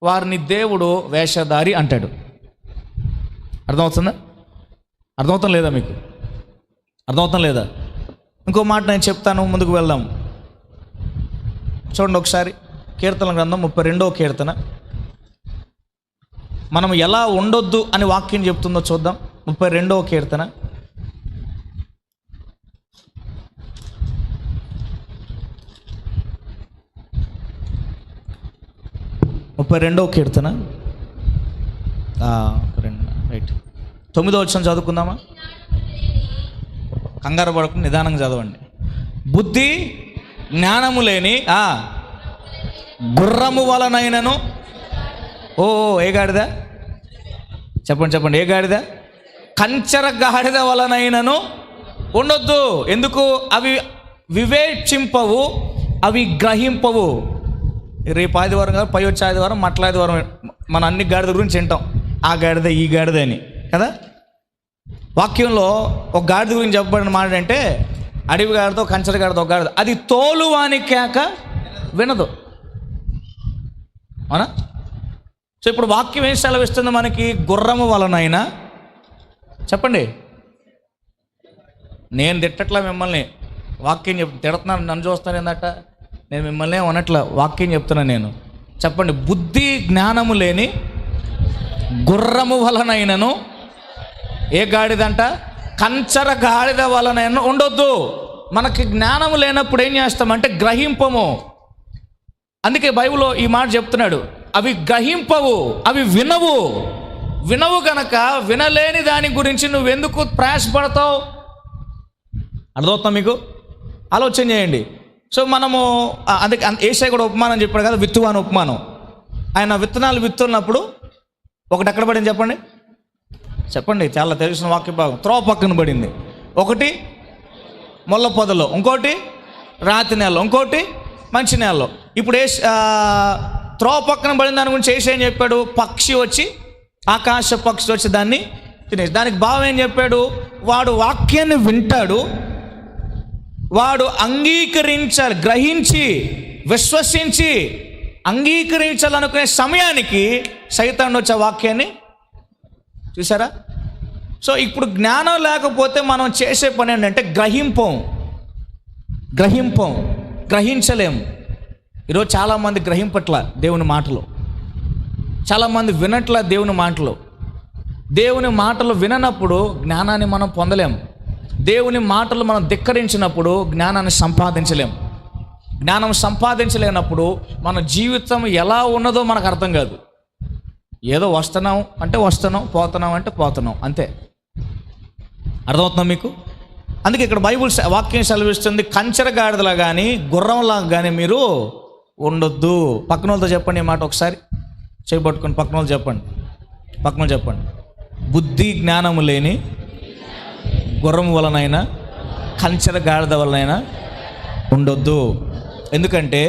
వారిని దేవుడు వేషధారి అంటాడు. అర్థమవుతుందా? అర్థమవుతాం లేదా మీకు? అర్థమవుతాం లేదా? ఇంకో మాట నేను చెప్తాను, ముందుకు వెళ్దాం. చూడండి ఒకసారి కీర్తన గ్రంథం 32వ కీర్తన. మనం ఎలా ఉండొద్దు అని వాక్యం చెప్తుందో చూద్దాం. 32వ కీర్తన 32వ కీర్తన రైట్ 9వ వచనం చదువుకుందామా? కంగారు పడకుండా నిదానంగా చదవండి. బుద్ధి జ్ఞానము లేని గుర్రము వలనైనను ఏ గాడిద? చెప్పండి ఏ గాడిద? కంచర గాడిద వలనైనను ఉండొద్దు. ఎందుకు? అవి వివేచింపవు, అవి గ్రహింపవు. రేపు ఆదివారం కాదు, పై వచ్చే ఆదివారం మట్ల ఆదివారం మన అన్ని గాడిద గురించి వింటాం. ఆ గాడిద ఈ గాడిద అని కదా. వాక్యంలో ఒక గాడిద గురించి చెప్పబడిన మాట అంటే అడవి గాడితో కంచర గాడితో ఒక గాడిద, అది తోలువాని కేక వినదు. అవునా? సో ఇప్పుడు వాక్యం ఏం సెలవిస్తుంది మనకి? గుర్రము వలనైనా. చెప్పండి, నేను తిట్టట్లా మిమ్మల్ని, వాక్యం తిడుతున్నాను. నన్ను చూస్తాను ఏందట? నేను మిమ్మల్ని అనట్లా, వాక్యం చెప్తున్నాను నేను. చెప్పండి, బుద్ధి జ్ఞానము లేని గుర్రము వలనైనను ఏ గాడిదంట? కంచర గాడిద వలనైనా ఉండొద్దు. మనకి జ్ఞానము లేనప్పుడు ఏం చేస్తామంటే గ్రహింపము. అందుకే బైబిల్లో ఈ మాట చెప్తున్నాడు, అవి గ్రహింపవు, అవి వినవు గనక వినలేని దాని గురించి నువ్వెందుకు ప్రయాసపడతావు? అర్థమవుతుందా మీకు? ఆలోచన చేయండి. సో మనము అందుకే ఏసై కూడా ఉపమానం చెప్పాడు కదా, విత్తువాని ఉపమానం. ఆయన విత్తనాలు విత్తున్నప్పుడు ఒకటి ఎక్కడ పడింది చెప్పండి, చాలా తెలిసిన వాక్య భాగం. త్రోవ పక్కన పడింది. ఒకటి ముళ్ళ పొదలో, ఇంకోటి రాతి నేలలో, ఇంకోటి మంచి నేలలో. ఇప్పుడు త్రోవ పక్కన పడిన దాని గురించి ఏం చెప్పాడు? ఆకాశ పక్షి వచ్చి దాన్ని తినేసి. దానికి భావం ఏం చెప్పాడు? వాడు వాక్యాన్ని వింటాడు, వాడు అంగీకరించాలి, గ్రహించి విశ్వసించి అంగీకరించాలనుకునే సమయానికి సైతాను వచ్చే వాక్యాన్ని చూసారా? సో ఇప్పుడు జ్ఞానం లేకపోతే మనం చేసే పని ఏంటంటే గ్రహించలేము. ఈరోజు చాలామంది గ్రహింపట్ల దేవుని మాటలు, చాలామంది వినట్ల దేవుని మాటలు. దేవుని మాటలు విననప్పుడు జ్ఞానాన్ని మనం పొందలేము. దేవుని మాటలు మనం ధిక్కరించినప్పుడు జ్ఞానాన్ని సంపాదించలేము. జ్ఞానం సంపాదించలేనప్పుడు మన జీవితం ఎలా ఉన్నదో మనకు అర్థం కాదు. ఏదో వస్తున్నాం అంటే వస్తున్నాం, పోతున్నాం అంటే పోతున్నాం, అంతే. అర్థమవుతుందా మీకు? అందుకే ఇక్కడ బైబుల్ వాక్యం సెలవిస్తుంది, కంచర గాడిదలా కానీ గుర్రంలా కానీ మీరు ఉండొద్దు. పక్కన వాళ్ళతో చెప్పండి ఈ మాట ఒకసారి, చేయబట్టుకొని పక్కన వాళ్ళు చెప్పండి. బుద్ధి జ్ఞానము లేని గుర్రం వలనైనా కంచర గాడిద వలనైనా ఉండొద్దు. ఎందుకంటే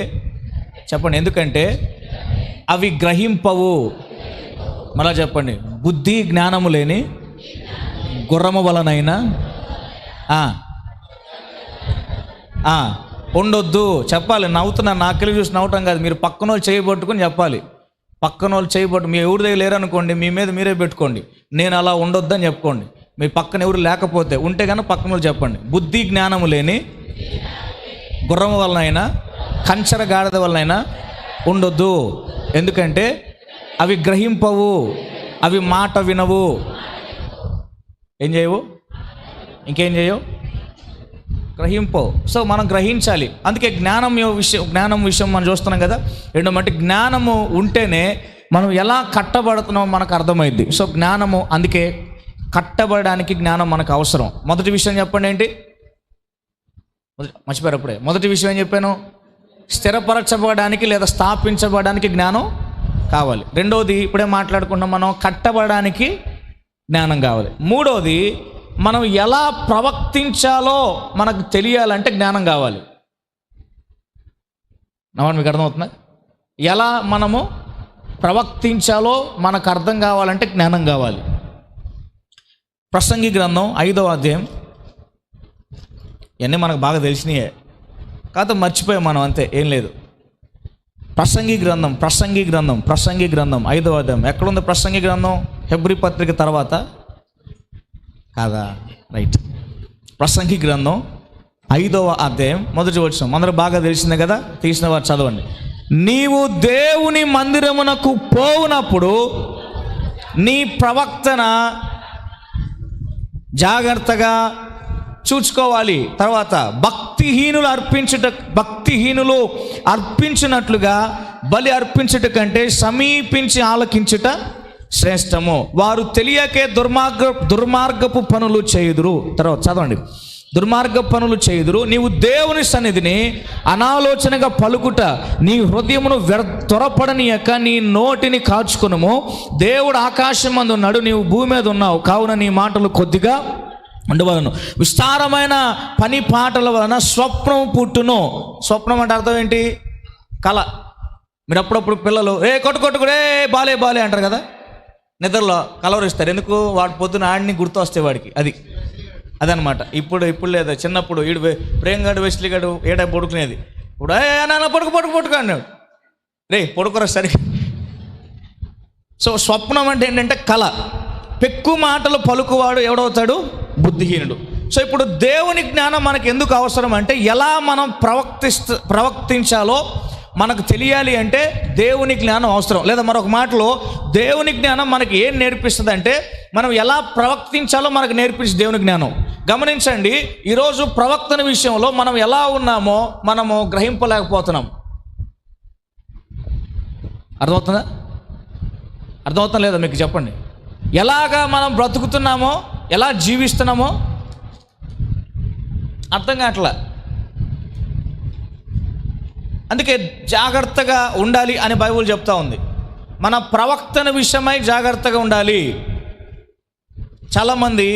అవి గ్రహింపవు. మళ్ళా చెప్పండి, బుద్ధి జ్ఞానము లేని గుర్రము వలనైనా ఉండొద్దు. చెప్పాలి, నవ్వుతున్నాను, నాకెళ్ళి చూసి నవ్వటం కాదు. మీరు పక్కన వాళ్ళు చేయబట్టుకుని చెప్పాలి. పక్కన వాళ్ళు చేయబట్టు మీ ఎవరి దగ్గర లేరనుకోండి, మీ మీద మీరే పెట్టుకోండి, నేను అలా ఉండొద్దని చెప్పుకోండి. మీ పక్కన ఎవరు లేకపోతే ఉంటే కనుక పక్కన వాళ్ళు చెప్పండి. బుద్ధి జ్ఞానము లేని గుర్రం వలనైనా కంచర గాడిద వలనైనా ఉండొద్దు. ఎందుకంటే అవి గ్రహింపవు, అవి మాట వినవు. ఏం చేయవు? ఇంకేం చేయవు? గ్రహింపవు. సో మనం గ్రహించాలి. అందుకే జ్ఞానం విషయం మనం చూస్తున్నాం కదా. రెండో మట్టి జ్ఞానము ఉంటేనే మనం ఎలా కట్టబడుతున్నామో మనకు అర్థమైద్ది. సో జ్ఞానము, అందుకే కట్టబడడానికి జ్ఞానం మనకు అవసరం. మొదటి విషయం చెప్పండి ఏంటి? మర్చిపోయారు అప్పుడే. మొదటి విషయం ఏం చెప్పాను? స్థిరపరచబడడానికి లేదా స్థాపించబడడానికి జ్ఞానం కావాలి. రెండవది ఇప్పుడే మాట్లాడుకున్నాం, మనం కట్టబడడానికి జ్ఞానం కావాలి. మూడవది మనం ఎలా ప్రవర్తించాలో మనకు తెలియాలంటే జ్ఞానం కావాలి. నవ్వండి, మీకు అర్థమవుతుందా? ఎలా మనము ప్రవర్తించాలో మనకు అర్థం కావాలంటే జ్ఞానం కావాలి. ప్రసంగి గ్రంథం 5వ అధ్యాయం. ఇవన్నీ మనకు బాగా తెలిసినాయే, కాకపోతే మర్చిపోయాం మనం, అంతే, ఏం లేదు. ప్రసంగి గ్రంథం 5వ అధ్యాయం. ఎక్కడుంది ప్రసంగి గ్రంథం? హెబ్రీ పత్రిక తర్వాత కాదా? రైట్. ప్రసంగి గ్రంథం 5వ అధ్యాయం మొదటి వచనం. అందరూ బాగా తెలిసిందే కదా, తీసిన వారు చదవండి. నీవు దేవుని మందిరమునకు పోవునప్పుడు నీ ప్రవర్తన జాగ్రత్తగా చూసుకోవాలి. తర్వాత భక్తిహీనులు అర్పించినట్లుగా బలి అర్పించుట కంటే సమీపించి ఆలకించుట శ్రేష్టము. వారు తెలియకే దుర్మార్గపు పనులు చేయుదురు. తర్వాత చదవండి. దుర్మార్గ పనులు చేయుదురు. నీవు దేవుని సన్నిధిని అనాలోచనగా పలుకుట, నీ హృదయమును త్వరపడనీయక నీ నోటిని కాచుకునుము. దేవుడు ఆకాశం మందు ఉన్నాడు, నీవు భూమి మీద ఉన్నావు, కావున నీ మాటలు కొద్దిగా ఉండవలను. విస్తారమైన పని పాటల వలన స్వప్నం పుట్టును. స్వప్నం అంటే అర్థం ఏంటి? కళ. మీరు అప్పుడప్పుడు పిల్లలు కొట్టుకొట్టుకుడే బాలే అంటారు కదా, నిద్రలో కలవరిస్తారు. ఎందుకు? వాడు పొద్దున ఆడిని గుర్తు వస్తాయి వాడికి. అదనమాట. ఇప్పుడు లేదా, చిన్నప్పుడు ఈడు ప్రేమగాడు వెస్లిగాడు ఏడా పడుకునేది. ఇప్పుడు నాన్న పడుకు అన్నాడు. పడుకోరా సరిగ్గా. సో స్వప్నం అంటే ఏంటంటే కళ. పెక్కు మాటలు పలుకువాడు ఎవడవుతాడు? బుద్ధిహీనుడు. సో ఇప్పుడు దేవుని జ్ఞానం మనకు ఎందుకు అవసరం అంటే, ఎలా మనం ప్రవర్తించాలో మనకు తెలియాలి అంటే దేవుని జ్ఞానం అవసరం. లేదా మరొక మాటలో దేవుని జ్ఞానం మనకి ఏం నేర్పిస్తుంది అంటే, మనం ఎలా ప్రవర్తించాలో మనకు నేర్పించి దేవుని జ్ఞానం. గమనించండి, ఈరోజు ప్రవర్తన విషయంలో మనం ఎలా ఉన్నామో మనము గ్రహింపలేకపోతున్నాం. అర్థమవుతుందా లేదా మీకు? చెప్పండి. ఎలాగా మనం బ్రతుకుతున్నామో, ఎలా జీవిస్తున్నామో అర్థం కావట్లా. అందుకే జాగ్రత్తగా ఉండాలి అని బైబిల్ చెప్తా ఉంది. మన ప్రవర్తన విషయమై జాగ్రత్తగా ఉండాలి. చాలామంది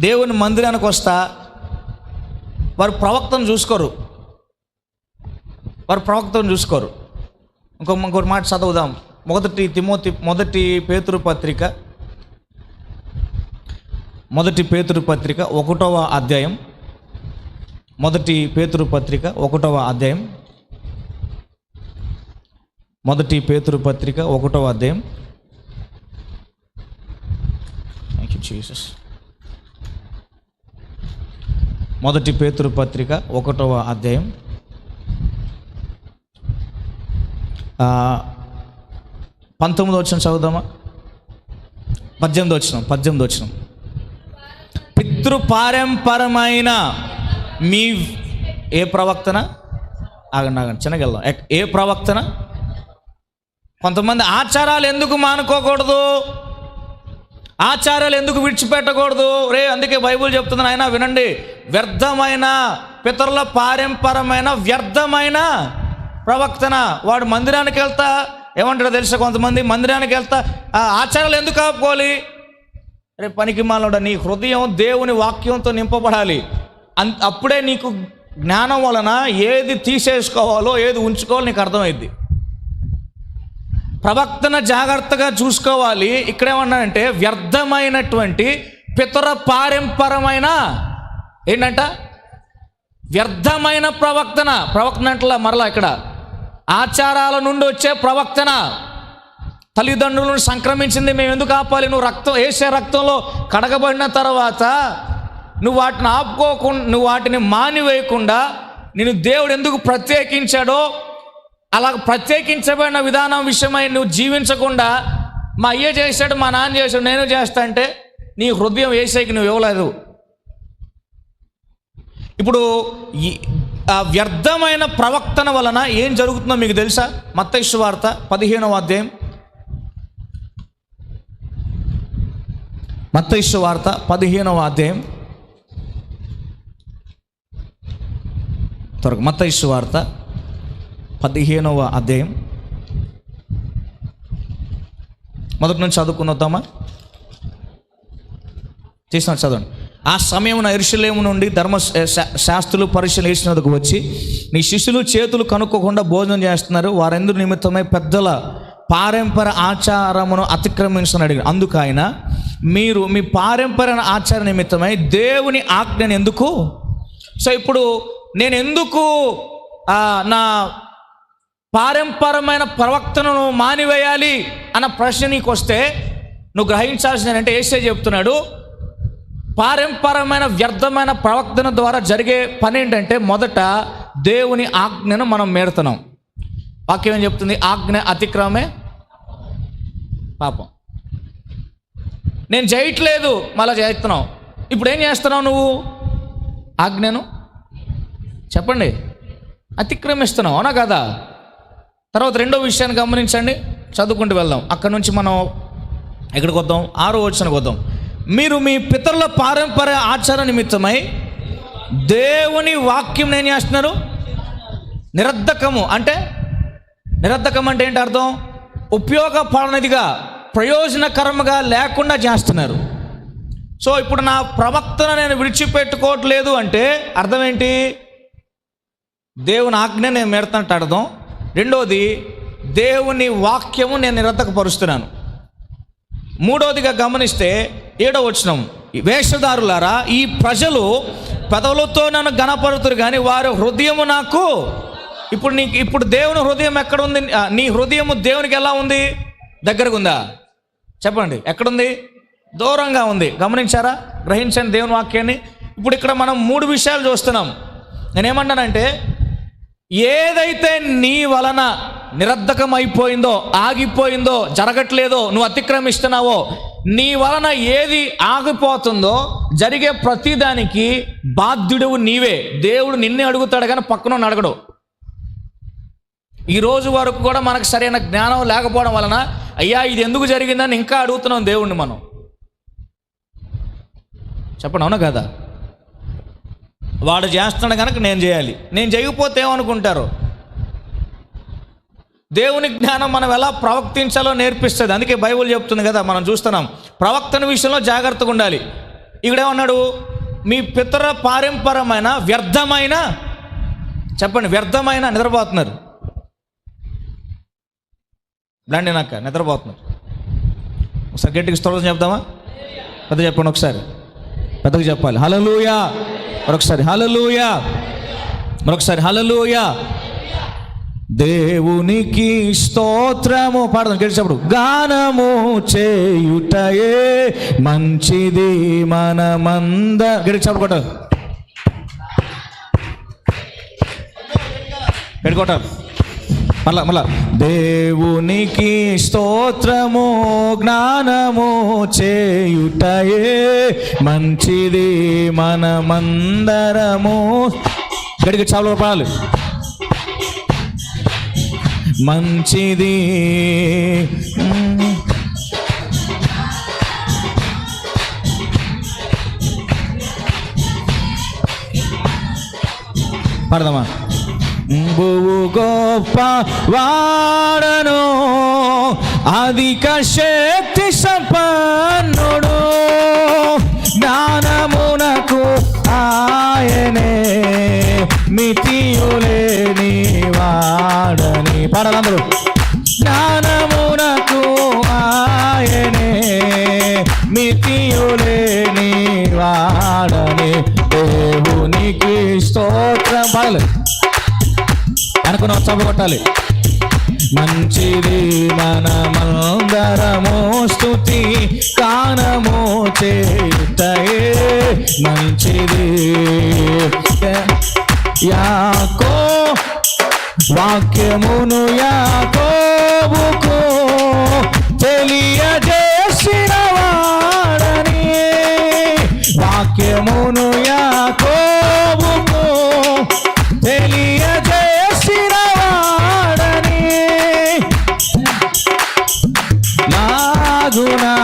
దేవుని మందిరానికి వస్తా వారు ప్రవక్తను చూసుకోరు. ఇంకొక మాట చదువుదాం. మొదటి పేతురు పత్రిక 1వ అధ్యాయం. మొదటి పేతురు పత్రిక 1వ అధ్యాయం. మొదటి పేతురు పత్రిక 1వ అధ్యాయం. Thank you Jesus. మొదటి పేతురు పత్రిక 1వ అధ్యాయం 19వ వచనం చదువుదామా? 18వ వచనం. పితృపారంపరమైన మీ ఏ ప్రవక్తన? ఆగండి చిన్నగెళ్దాం. ఏ ప్రవక్తన? కొంతమంది ఆచారాలు ఎందుకు మానుకోకూడదు, ఆచారాలు ఎందుకు విడిచిపెట్టకూడదు? అందుకే బైబిల్ చెప్తుంది, నాయన వినండి, వ్యర్థమైన పితరుల పారంపరమైన వ్యర్థమైన ప్రవక్తన. వాడు మందిరానికి వెళ్తా ఏమంటాడో తెలుసా? కొంతమంది మందిరానికి వెళ్తా ఆచారాలు ఎందుకు ఆపుకోవాలి? పనికి మాలోడ, నీ హృదయం దేవుని వాక్యంతో నింపబడాలి. అప్పుడే నీకు జ్ఞానం వలన ఏది తీసేసుకోవాలో ఏది ఉంచుకోవాలో నీకు అర్థమైద్ది. ప్రవక్తన జాగ్రత్తగా చూసుకోవాలి. ఇక్కడేమన్నానంటే వ్యర్థమైనటువంటి పితర పారంపరమైన ఏంటంట? వ్యర్థమైన ప్రవక్తన అంటలా మరలా ఇక్కడ ఆచారాల నుండి వచ్చే ప్రవక్తన. తల్లిదండ్రులను సంక్రమించింది మేము ఎందుకు ఆపాలి? నువ్వు రక్తం యేసే రక్తంలో కడగబడిన తర్వాత నువ్వు వాటిని ఆపుకోకుండా, నువ్వు వాటిని మానివేయకుండా నిన్ను దేవుడు ఎందుకు ప్రత్యేకించాడో, అలా ప్రత్యేకించబడిన విధానం విషయమై నువ్వు జీవించకుండా మా అయ్య చేశాడు, మా నాన్న చేశాడు, నేను చేస్తా అంటే నీ హృదయం యేసేకి నువ్వు ఇవ్వలేదు. ఇప్పుడు ఆ వ్యర్థమైన ప్రవక్తన వలన ఏం జరుగుతుందో మీకు తెలుసా? మత్తయి సువార్త 15వ అధ్యాయం, మత్తయి సువార్త 15వ అధ్యాయం, మత్తయి సువార్త 15వ అధ్యాయం మొదటి నుంచి చదువుకున్నద్దామా? చేసిన చదవండి. ఆ సమయమున యెరూషలేము నుండి శాస్త్రులు పరిశీలన వేసినందుకు వచ్చి, నీ శిష్యులు చేతులు కనుక్కోకుండా భోజనం చేస్తున్నారు, వారందరి నిమిత్తమై పెద్దల పారంపర ఆచారమును అతిక్రమించని అడిగారు. అందుకు ఆయన, మీరు మీ పారంపర ఆచార నిమిత్తమై దేవుని ఆజ్ఞను ఎందుకు? సో ఇప్పుడు నేను ఎందుకు నా పారంపరమైన ప్రవక్తను మానివేయాలి అన్న ప్రశ్న నీకు వస్తే నువ్వు గ్రహించాల్సింది ఏంటంటే, యేసే చెప్తున్నాడు, పారంపరమైన వ్యర్థమైన ప్రవక్తన ద్వారా జరిగే పని ఏంటంటే, మొదట దేవుని ఆజ్ఞను మనం మీరుతున్నాం. వాక్యం ఏం చెప్తుంది? ఆజ్ఞ అతిక్రమే పాపం. నేను చేయట్లేదు, మళ్ళీ చేస్తున్నావు. ఇప్పుడు ఏం చేస్తున్నావు నువ్వు? ఆజ్ఞను చెప్పండి అతిక్రమిస్తున్నావు, అవునా కదా? తర్వాత రెండో విషయాన్ని గమనించండి, చదువుకుంటూ వెళ్దాం. అక్కడ నుంచి మనం ఎక్కడికి వద్దాం? 6వ వచనానికి వద్దాం. మీరు మీ పితరుల పారంపర ఆచార నిమిత్తమై దేవుని వాక్యం ఏం చేస్తున్నారు? నిరర్ధకము అంటే, నిరర్ధకం అంటే ఏంటి అర్థం? ఉపయోగపడనిదిగా, ప్రయోజనకరముగా లేకుండా చేస్తున్నారు. సో ఇప్పుడు నా ప్రవక్తను నేను విడిచిపెట్టుకోవట్లేదు అంటే అర్థం ఏంటి? దేవుని ఆజ్ఞ నేను మీరుతున్నట్టు అర్థం. రెండోది, దేవుని వాక్యము నేను నిరర్ధకపరుస్తున్నాను. మూడోదిగా గమనిస్తే 7వ వచనం, వేషధారులారా, ఈ ప్రజలు పెదవులతో నన్ను గణపరుతురు కానీ వారి హృదయము నాకు. ఇప్పుడు దేవుని హృదయం ఎక్కడ ఉంది? నీ హృదయము దేవునికి ఎలా ఉంది? దగ్గరగా ఉందా? చెప్పండి, ఎక్కడుంది? దూరంగా ఉంది. గమనించారా? గ్రహించండి దేవుని వాక్యాన్ని. ఇప్పుడు ఇక్కడ మనం 3 విషయాలు చూస్తున్నాం. నేనేమంటానంటే, ఏదైతే నీ వలన నిరర్ధకం అయిపోయిందో, ఆగిపోయిందో, జరగట్లేదో, నువ్వు అతిక్రమిస్తున్నావో, నీ వలన ఏది ఆగిపోతుందో, జరిగే ప్రతిదానికి బాధ్యుడువు నీవే. దేవుడు నిన్నే అడుగుతాడు కానీ పక్కన అడగడు. ఈ రోజు వరకు కూడా మనకు సరైన జ్ఞానం లేకపోవడం వలన, అయ్యా ఇది ఎందుకు జరిగిందని ఇంకా అడుగుతున్నాం దేవుణ్ణి మనం. చెప్పండి, అవునా కదా? వాడు చేస్తున్నాడు కనుక నేను చేయాలి, నేను చేయకపోతే ఏమనుకుంటారు? దేవుని జ్ఞానం మనం ఎలా ప్రవర్తించాలో నేర్పిస్తుంది. అందుకే బైబిల్ చెప్తుంది కదా, మనం చూస్తున్నాం, ప్రవక్తన విషయంలో జాగ్రత్తగా ఉండాలి. ఇక్కడేమన్నాడు? మీ పితర పారంపరమైన వ్యర్థమైన, చెప్పండి, వ్యర్థమైన, నిద్రపోతున్నారు. బ్లాండి నాక నిద్రపోతున్నారు. ఒకసారి గట్టిగా స్తోత్రం చెప్దామా? పెద్ద చెప్పండి, ఒకసారి పెద్దగా చెప్పాలి. హల్లెలూయా. మరొకసారి హల్లెలూయా. మరొకసారి హల్లెలూయా. దేవునికి స్తోత్రము పాడదాం. గడిచినప్పుడు గానము చేయుటయే మంచిది మనమంద. గడిచినప్పుడు కొట్టాలి, పెట్టుకోటాలి. మళ్ళా దేవునికి స్తోత్రము జ్ఞానము చేయుటయే మంచిది మనమందరము. గడికి చాలు పాడాలి. మంచిది పాడదామా? భువు గొప్ప వాడను, అధిక శక్తి సంపన్నుడు, జ్ఞానమునకు ఆయనే మితియులేని వాడని. పాడాలందరూ. జ్ఞానమునకు ఆయనే మితియులేని వాడని. దేవునికి స్తోత్రం. పాడలేదు అనుకున్న చదువు కొట్టాలి. మంచిది మనమందరము స్తుతి గానము చేయుటయే మంచిది. యాకో వాక్యమును యాకోబుకు తెలియజేసిన వాడని, వాక్యమును యాకోబుకు తెలియజేసిన వాడని, లాగునా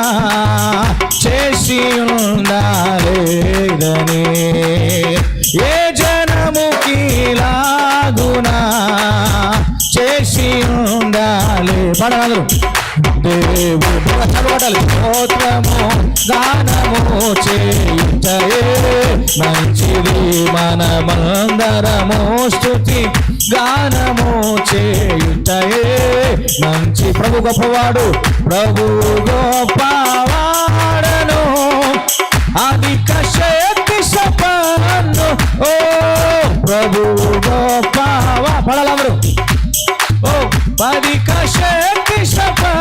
చేసి ఉండాలేదని, ఏ జనముకి లాగునా చేసి ఉండాలి. పడాలి దేవుడు చదవడాలి. స్తోత్రము గానము చేయుటయే మంచిది మనమందరము స్తుతి గానము చేయుటయే మంచి. ప్రభు గొప్పవాడు, ప్రభు గొప్పవాడను, అధిక శక్తి సంపన్ను. ఓ ప్రభు గొప్పవా పడాలందరూ. ఓ అధిక శక్తి సంపన్ను,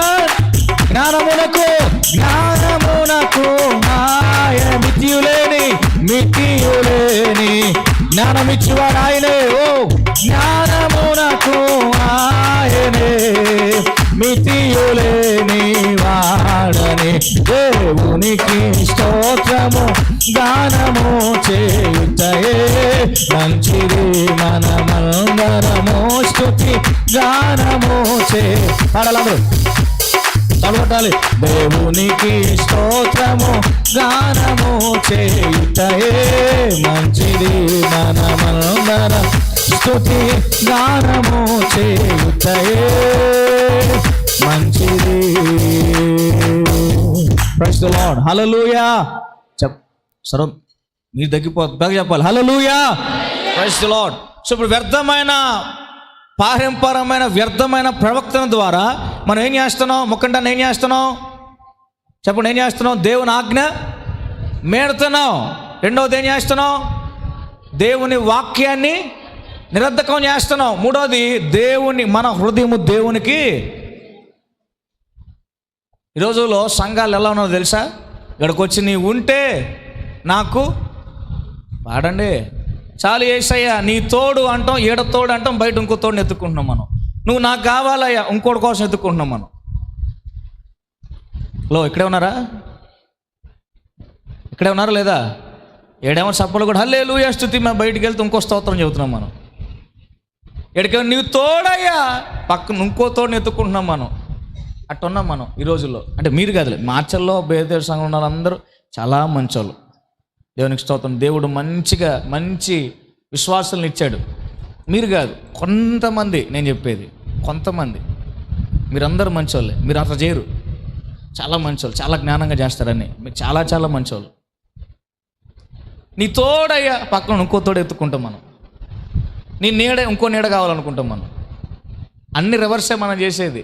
జ్ఞానమునకు ఆయన మితియులేని జ్ఞానమిచ్చువాడు ఆయనే. ఓ జ్ఞానమునకు ఆయనే మితియులేని వాడని, దేవునికి స్తోత్రము గానము చేయుటయే మంచిది మనమందరము స్తుతి గానము పాడాలందరూ చదవటాలి. దేవునికి స్తోత్రము గానము చేయుటయే మంచిది మనమందరం స్తుతి గానము చేయుటయే మంచిది. Praise the lord. హల్లెలూయా. సరం మీరు తగ్గిపోతుంది, బాగా చెప్పాలి. Hallelujah. Praise the lord. So ఇప్పుడు వ్యర్థమైన పారంపరమైన వ్యర్థమైన ప్రవక్తన ద్వారా మనం ఏం చేస్తున్నాం? ముఖండాన్ని ఏం చేస్తున్నాం? చెప్పండి, ఏం చేస్తున్నాం? దేవుని ఆజ్ఞ మేడుతున్నాం. రెండవది ఏం చేస్తున్నాం? దేవుని వాక్యాన్ని నిరర్ధకం చేస్తున్నాం. మూడవది మన హృదయము దేవునికి. ఈ రోజుల్లో సంఘాలు ఎలా ఉన్నారో తెలుసా? ఇక్కడికి వచ్చి నీ ఉంటే నాకు పాడండి చాలు యేసయ్యా నీ తోడు అంటాం, ఏడ తోడు అంటాం, బయట ఇంకో తోడుని ఎత్తుకుంటున్నాం మనం. నువ్వు నాకు కావాలయ్యా ఇంకోటి కోసం ఎత్తుకుంటున్నాం మనం. ఇక్కడే ఉన్నారా? ఇక్కడే ఉన్నారా లేదా? ఏడేమో చప్పలు కూడా హల్లెలూయా స్తుతి, మేము బయటికి వెళ్తే ఇంకో స్తోత్రం చెబుతున్నాం మనం. ఎక్కడికేమో నీవు తోడయ్యా పక్కన ఇంకో తోడుని ఎత్తుకుంటున్నాం మనం. అట్టున్నాం మనం ఈ రోజుల్లో. అంటే మీరు కాదులే, మార్చల్లో బేదేవ సంఘం ఉన్న వాళ్ళందరూ చాలా మంచోళ్ళు. దేవునికి స్తోత్రం. దేవుడు మంచి విశ్వాసాలను ఇచ్చాడు. మీరు కాదు, కొంతమంది, నేను చెప్పేది కొంతమంది. మీరందరూ మంచోళ్ళే, మీరు అట్లా చేయరు. చాలా మంచోళ్ళు, చాలా జ్ఞానంగా చేస్తారని. మీరు చాలా మంచోళ్ళు. నీ తోడయ్యా పక్కన ఇంకో తోడు ఎత్తుకుంటాం మనం. నీ నీడ ఇంకో నీడ కావాలనుకుంటాం మనం. అన్ని రివర్సే మనం చేసేది.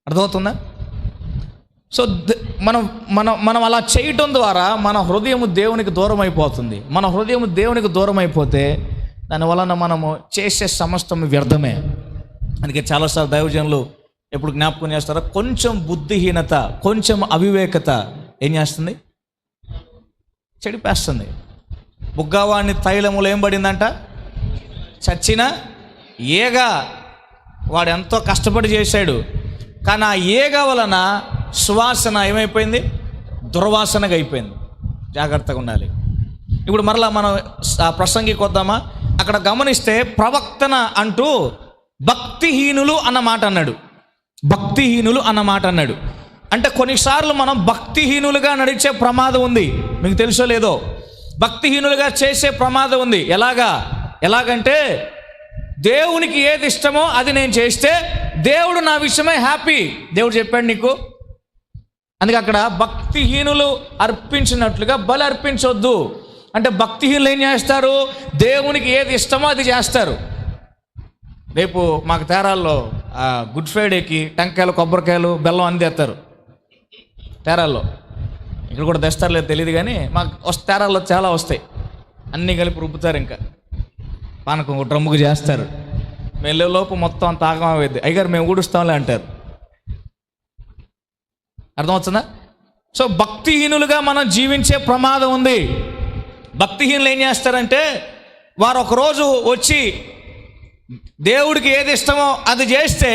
అర్థమవుతుందా? సో మనం అలా చేయటం ద్వారా మన హృదయము దేవునికి దూరం అయిపోతుంది. మన హృదయము దేవునికి దూరం అయిపోతే దాని వలన మనము చేసే సమస్తం వ్యర్థమే. అందుకే చాలాసార్లు దైవజనులు ఎప్పుడు జ్ఞాపకం చేస్తారో, కొంచెం బుద్ధిహీనత, కొంచెం అవివేకత ఏం చేస్తుంది? చెడిపేస్తుంది. బుగ్గవాడిని తైలములు ఏం పడిందంట? చచ్చిన ఏగ. వాడు ఎంతో కష్టపడి చేశాడు, కానీ ఆ ఏగ వలన సువాసన ఏమైపోయింది? దుర్వాసనగా అయిపోయింది. జాగ్రత్తగా ఉండాలి. ఇప్పుడు మరలా మనం ప్రసంగికి వద్దామా? అక్కడ గమనిస్తే ప్రవక్తన అంటూ భక్తిహీనులు అన్న మాట అన్నాడు. భక్తిహీనులు అన్న మాట అన్నాడు. అంటే కొన్నిసార్లు మనం భక్తిహీనులుగా నడిచే ప్రమాదం ఉంది. మీకు తెలుసో లేదో, భక్తిహీనులుగా చేసే ప్రమాదం ఉంది. ఎలాగంటే దేవునికి ఏది ఇష్టమో అది నేను చేస్తే దేవుడు నా విషయమై హ్యాపీ. దేవుడు చెప్పాడు నీకు. అందుకే అక్కడ భక్తిహీనులు అర్పించినట్లుగా బలి అర్పించొద్దు. అంటే భక్తిహీనులు ఏం చేస్తారు? దేవునికి ఏది ఇష్టమో అది చేస్తారు. రేపు మాకు తేరాల్లో గుడ్ ఫ్రైడేకి టెంకాయలు, కొబ్బరికాయలు, బెల్లం అన్ని తెస్తారు తేరాల్లో. ఇక్కడ కూడా తెస్తారు లేదు తెలియదు, కానీ మాకు తేరాల్లో చాలా వస్తాయి. అన్నీ కలిపి రుబ్బుతారు. ఇంకా పానకం డ్రమ్ముకు చేస్తారు. మెల్లలోపు మొత్తం అంత ఆగమైంది. అయ్యగారు మేము ఊడుస్తాంలే అంటారు. అర్థమవుతుందా? సో భక్తిహీనులుగా మనం జీవించే ప్రమాదం ఉంది. భక్తిహీనులు ఏం చేస్తారంటే వారు ఒకరోజు వచ్చి దేవుడికి ఏది ఇష్టమో అది చేస్తే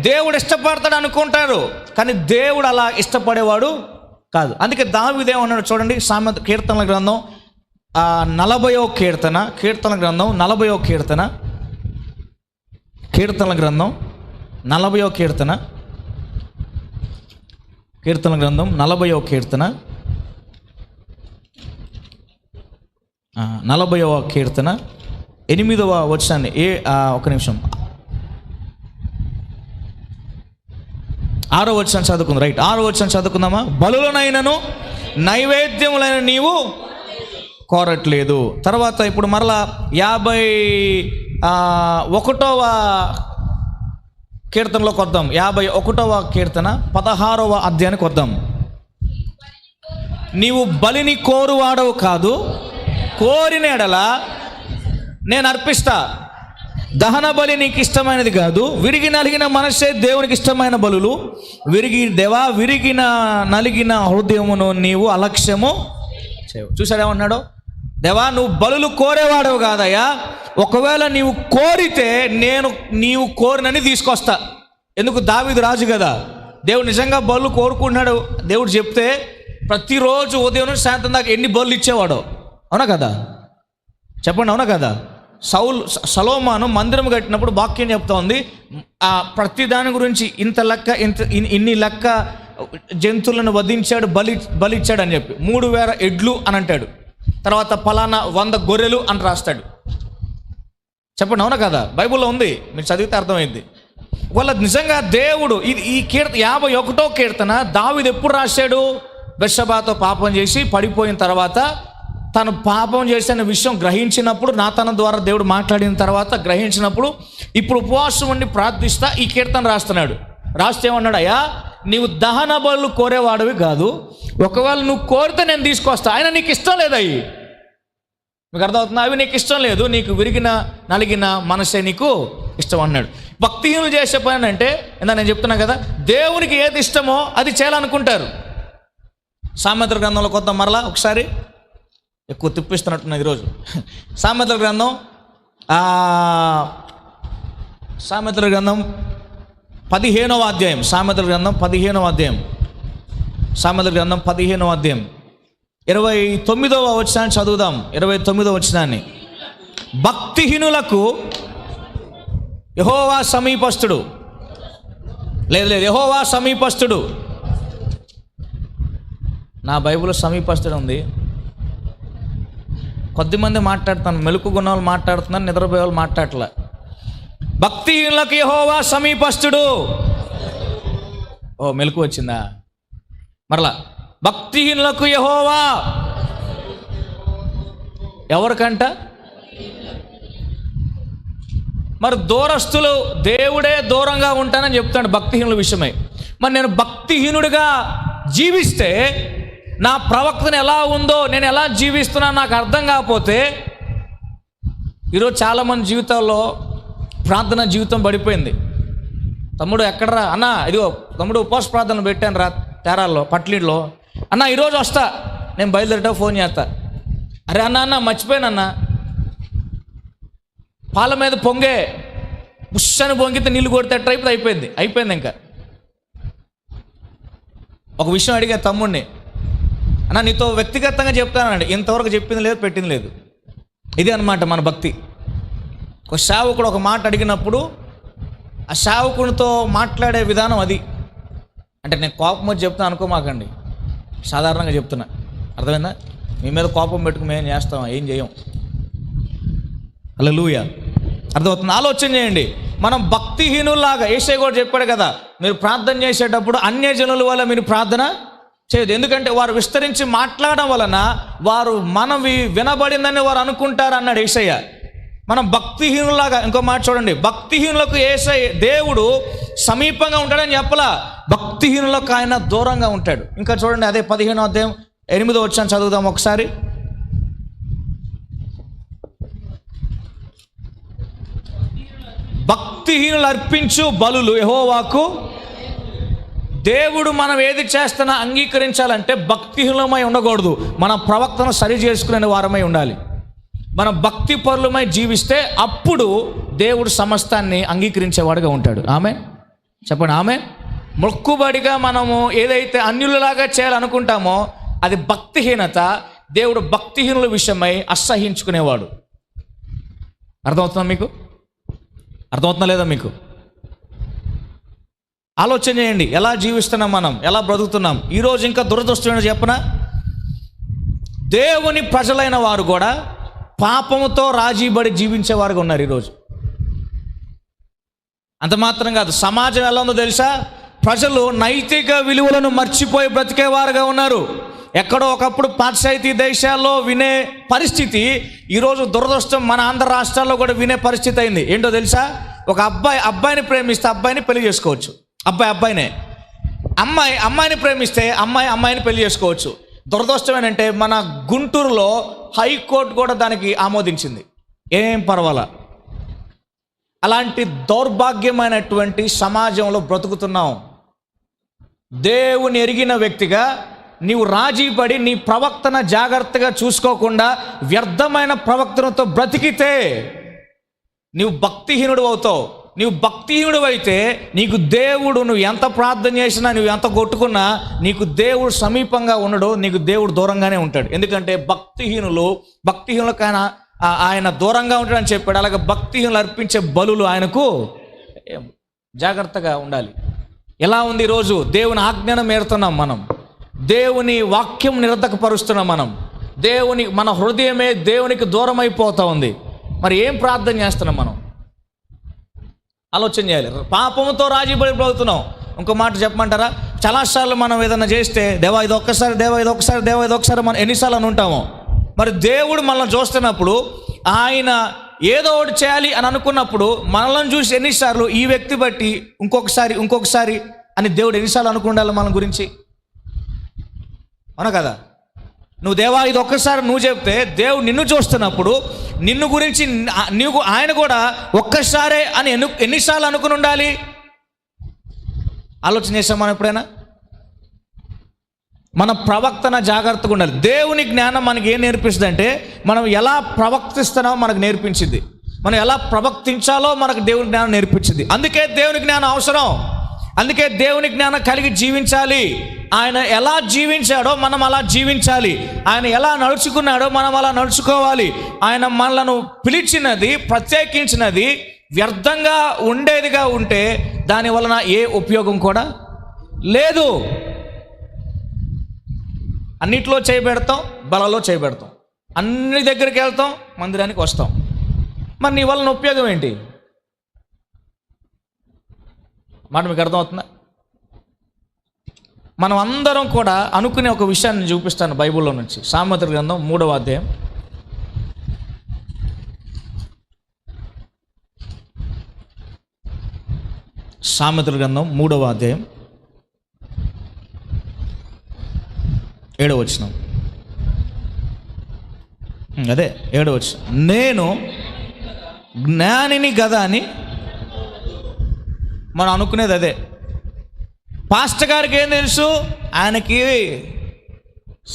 దేవుడు ఇష్టపడతాడు అనుకుంటారు, కానీ దేవుడు అలా ఇష్టపడేవాడు కాదు. అందుకే దావీదు ఏమన్నాడు చూడండి, కీర్తనల గ్రంథం 40వ కీర్తన, కీర్తనల గ్రంథం 40వ కీర్తన, కీర్తనల గ్రంథం 40వ కీర్తన, కీర్తనల గ్రంథం 40వ కీర్తన, 40వ కీర్తన 8వ వచనాన్ని ఒక నిమిషం 6వ వచనం చదువుకుందాం. రైట్, 6వ వచనం చదువుకుందామా? బలులనైనను నైవేద్యములైన నీవు కోరట్లేదు. తర్వాత ఇప్పుడు మరలా 51వ కీర్తనలోకి వద్దాం. 51వ కీర్తన 16వ అధ్యాయానికి వద్దాం. నీవు బలిని కోరువాడవు కాదు, కోరిన ఎడల నేను అర్పిస్తా. దహన బలి నీకు ఇష్టమైనది కాదు, విరిగి నలిగిన మనసే దేవునికి ఇష్టమైన బలులు. విరిగిన నలిగిన హృదయమును నీవు అలక్ష్యము చేయవు. చూసాడేమన్నాడు? దేవా, నువ్వు బలులు కోరేవాడవు కాదయ్యా, ఒకవేళ నీవు కోరితే నేను నీవు కోరినని తీసుకొస్తా. ఎందుకు? దావీదు రాజు కదా, దేవుడు నిజంగా బలు కోరుకుంటున్నాడు. దేవుడు చెప్తే ప్రతిరోజు ఉదయం నుంచి సాయంత్రం దాకా ఎన్ని బలు ఇచ్చేవాడు. అవునా కదా? చెప్పండి, అవునా కదా? సొలొమోను మందిరం కట్టినప్పుడు వాక్యం చెప్తా ఉంది, ప్రతి దాని గురించి ఇన్ని లెక్క జంతువులను వధించాడు, బలిచ్చాడు అని చెప్పి 3000 ఎడ్లు అని అంటాడు. తర్వాత పలానా 100 గొర్రెలు అని రాస్తాడు. చెప్పండి, అవునా కదా? బైబిల్లో ఉంది, మీరు చదివితే అర్థమైంది. వాళ్ళ నిజంగా దేవుడు ఈ 51వ కీర్తన దావీదు ఎప్పుడు రాశాడు? బెత్షెబాతో పాపం చేసి పడిపోయిన తర్వాత, తను పాపం చేసిన విషయం గ్రహించినప్పుడు, నాతాను ద్వారా దేవుడు మాట్లాడిన తర్వాత గ్రహించినప్పుడు, ఇప్పుడు ఉపవాసం ఉండి ప్రార్థిస్తా ఈ కీర్తన రాస్తున్నాడు. రాస్తే ఏమన్నాడు? అయ్యా, నీవు దహన బలులు కోరేవాడివి కాదు, ఒకవేళ నువ్వు కోరితే నేను తీసుకొస్తా. ఆయన నీకు ఇష్టం లేదు, అవి మీకు అర్థమవుతుంది, అవి నీకు ఇష్టం లేదు, నీకు విరిగిన నలిగిన మనసే నీకు ఇష్టం అన్నాడు. భక్తిహీనులు చేసే పని అంటే నేను చెప్తున్నా కదా, దేవునికి ఏది ఇష్టమో అది చేయాలనుకుంటారు. సామెతల గ్రంథంలో కొత్త మరలా ఒకసారి ఎక్కువ తిప్పిస్తున్నట్టున్నది ఈరోజు. సామెతల గ్రంథం 15వ అధ్యాయం, సామెతల గ్రంథం 15వ అధ్యాయం, సామెతల గ్రంథం 15వ అధ్యాయం 29వ వచనాన్ని చదువుదాం. 29వ వచనాన్ని, భక్తిహీనులకు యెహోవా సమీపస్థుడు. లేదు, యెహోవా సమీపస్థుడు. నా బైబిల్లో సమీపస్థుడు ఉంది. కొద్దిమంది మాట్లాడుతాను, మెలుకు గుణాలు మాట్లాడుతున్నాను, నిద్రపోయే వాళ్ళు మాట్లాడలే. భక్తిహీనులకు యెహోవా సమీపస్థుడు. ఓ, మెలుకు వచ్చిందా? మరలా, భక్తిహీనులకు యెహోవా ఎవరికంట? మరి దూరస్తులు దేవుడే దూరంగా ఉంటానని చెప్తాడు భక్తిహీనుల విషయమై. మరి నేను భక్తిహీనుడిగా జీవిస్తే నా ప్రవక్తను ఎలా ఉందో, నేను ఎలా జీవిస్తున్నాను నాకు అర్థం కాకపోతే, ఈరోజు చాలామంది జీవితాల్లో ప్రార్థన జీవితం పడిపోయింది. తమ్ముడు ఎక్కడరా అన్నా, ఇదిగో తమ్ముడు ఉపవాస ప్రార్థనలు పెట్టాను రా తేరాల్లో, పట్లీలో. అన్న ఈరోజు వస్తా, నేను బయలుదేరేటో ఫోన్ చేస్తా. అరే అన్న మర్చిపోయానన్నా, పాల మీద పొంగే పుష్షని పొంగితే నీళ్ళు కొడితే టైప్ అయిపోయింది. ఇంకా ఒక విషయం అడిగా తమ్ముడిని, అన్న నీతో వ్యక్తిగతంగా చెప్తానండి, ఇంతవరకు చెప్పింది లేదు, పెట్టింది లేదు. ఇది అన్నమాట మన భక్తి. ఒక సేవకుడు ఒక మాట అడిగినప్పుడు ఆ సేవకునితో మాట్లాడే విధానం అది. అంటే నేను కోపం వచ్చి చెప్తాను అనుకోమాకండి, సాధారణంగా చెప్తున్నా, అర్థమైందా? మీ మీద కోపం పెట్టుకుని మేము చేస్తాం, ఏం చేయం. హల్లెలూయా, అర్థమవుతుంది? ఆలోచన చేయండి. మనం భక్తిహీనుల్లాగా, యేషయ్య కూడా చెప్పాడు కదా, మీరు ప్రార్థన చేసేటప్పుడు అన్యజనుల వల్ల మీరు ప్రార్థన చేయదు. ఎందుకంటే వారు విస్తరించి మాట్లాడడం వలన వారు మనవి వినబడిందని వారు అనుకుంటారు అన్నాడు యేషయ్య. మనం భక్తిహీనులాగా, ఇంకో మాట చూడండి, భక్తిహీనులకు యేషయ్య దేవుడు సమీపంగా ఉంటాడని చెప్పలా, భక్తిహీనులకు ఆయన దూరంగా ఉంటాడు. ఇంకా చూడండి, అదే 15వ అధ్యాయం 8వ వచనం చదువుదాం ఒకసారి. భక్తిహీనులు అర్పించు బలులు యెహోవాకు. దేవుడు మనం ఏది చేస్తున్నా అంగీకరించాలంటే భక్తిహీనులమై ఉండకూడదు. మన ప్రవక్తను సరి చేసుకునే వారమై ఉండాలి. మనం భక్తి పరులమై జీవిస్తే అప్పుడు దేవుడు సమస్తాన్ని అంగీకరించేవాడుగా ఉంటాడు. ఆమెన్ చెప్పండి. ఆమెన్. మొక్కుబడిగా మనము ఏదైతే అన్యులలాగా చేయాలనుకుంటామో అది భక్తిహీనత. దేవుడు భక్తిహీనుల విషయమై అసహించుకునేవాడు. అర్థమవుతుందా మీకు? అర్థమవుతుందా లేదా మీకు? ఆలోచన చేయండి. ఎలా జీవిస్తున్నాం మనం, ఎలా బ్రతుకుతున్నాం. ఈరోజు ఇంకా దురదృష్టం చెప్పనా, దేవుని ప్రజలైన వారు కూడా పాపముతో రాజీబడి జీవించేవారుగా ఉన్నారు ఈరోజు. అంత మాత్రం కాదు, సమాజం ఎలా ఉందో తెలుసా? ప్రజలు నైతిక విలువలను మర్చిపోయి బ్రతికేవారుగా ఉన్నారు. ఎక్కడో ఒకప్పుడు పాశ్చాత్య దేశాల్లో వినే పరిస్థితి ఈరోజు దురదృష్టం మన ఆంధ్ర రాష్ట్రాల్లో కూడా వినే పరిస్థితి అయింది. ఏంటో తెలుసా? ఒక అబ్బాయిని ప్రేమిస్తే అబ్బాయిని పెళ్లి చేసుకోవచ్చు. అబ్బాయినే. అమ్మాయిని ప్రేమిస్తే అమ్మాయిని పెళ్లి చేసుకోవచ్చు. దురదృష్టం ఏంటంటే మన గుంటూరులో హైకోర్టు కూడా దానికి ఆమోదించింది. ఏం పర్వాలా. అలాంటి దౌర్భాగ్యమైనటువంటి సమాజంలో బ్రతుకుతున్నాం. దేవుని ఎరిగిన వ్యక్తిగా నీవు రాజీ పడి నీ ప్రవక్తన జాగ్రత్తగా చూసుకోకుండా వ్యర్థమైన ప్రవక్తనతో బ్రతికితే నీవు భక్తిహీనుడు అవుతావు. నీవు భక్తిహీనుడు అయితే నీకు దేవుడు, నువ్వు ఎంత ప్రార్థన చేసినా, నువ్వు ఎంత కొట్టుకున్నా నీకు దేవుడు సమీపంగా ఉండడు, నీకు దేవుడు దూరంగానే ఉంటాడు. ఎందుకంటే భక్తిహీనులకైనా ఆయన దూరంగా ఉంటాడని చెప్పాడు. అలాగే భక్తిహీనులు అర్పించే బలులు ఆయనకు. జాగ్రత్తగా ఉండాలి. ఎలా ఉంది ఈరోజు? దేవుని ఆజ్ఞను మేరుతున్నాం మనం, దేవుని వాక్యం నిరర్ధకపరుస్తున్నాం మనం, మన హృదయమే దేవునికి దూరం అయిపోతూ ఉంది. మరి ఏం ప్రార్థన చేస్తున్నాం మనం? ఆలోచన చేయాలి. పాపంతో రాజీపడి బ్రతుకుతున్నాం. ఇంకో మాట చెప్పమంటారా? చాలాసార్లు మనం ఏదైనా చేస్తే దేవా ఇది ఒక్కసారి మనం ఎన్నిసార్లు అని ఉంటామో. మరి దేవుడు మనల్ని చూస్తున్నప్పుడు, ఆయన ఏదో ఒకటి చేయాలి అని అనుకున్నప్పుడు మనల్ని చూసి ఎన్నిసార్లు ఈ వ్యక్తి బట్టి ఇంకొకసారి అని దేవుడు ఎన్నిసార్లు అనుకుండాలి మన గురించి? అవునా కదా? నువ్వు దేవా ఇది ఒక్కసారి నువ్వు చెప్తే దేవుడు నిన్ను చూస్తున్నప్పుడు నిన్ను గురించి ఆయన కూడా ఒక్కసారే అని ఎన్నిసార్లు అనుకుని ఉండాలి? ఆలోచన చేసాం మనం ఎప్పుడైనా? మన ప్రవక్తన జాగ్రత్తగా ఉండాలి. దేవుని జ్ఞానం మనకి ఏం నేర్పిస్తుంది అంటే, మనం ఎలా ప్రవక్తిస్తున్నామో మనకు నేర్పించింది. మనం ఎలా ప్రవక్తించాలో మనకు దేవుని జ్ఞానం నేర్పించింది. అందుకే దేవుని జ్ఞానం అవసరం. అందుకే దేవుని జ్ఞానం కలిగి జీవించాలి. ఆయన ఎలా జీవించాడో మనం అలా జీవించాలి. ఆయన ఎలా నడుచుకున్నాడో మనం అలా నడుచుకోవాలి. ఆయన మనలను పిలిచినది, ప్రత్యేకించినది వ్యర్థంగా ఉండేదిగా ఉంటే దాని వలన ఏ ఉపయోగం కూడా లేదు. అన్నిట్లో చేయబెడతాం, బలలో చేయబెడతాం, అన్ని దగ్గరికి వెళ్తాం, మందిరానికి వస్తాం. మరి నీ వలన ఉపయోగం ఏంటి? మాట మీకు అర్థమవుతుందా? మనం అందరం కూడా అనుకునే ఒక విషయాన్ని చూపిస్తాను బైబిల్లో నుంచి. సామెతల గ్రంథం 3వ అధ్యాయం. సామెతల గ్రంథం 3వ అధ్యాయం 7వ వచనం. అదే 7వ వచనం. నేను జ్ఞానిని గదా అని మనం అనుకునేది అదే. పాస్టర్ గారికి ఏం తెలుసు? ఆయనకి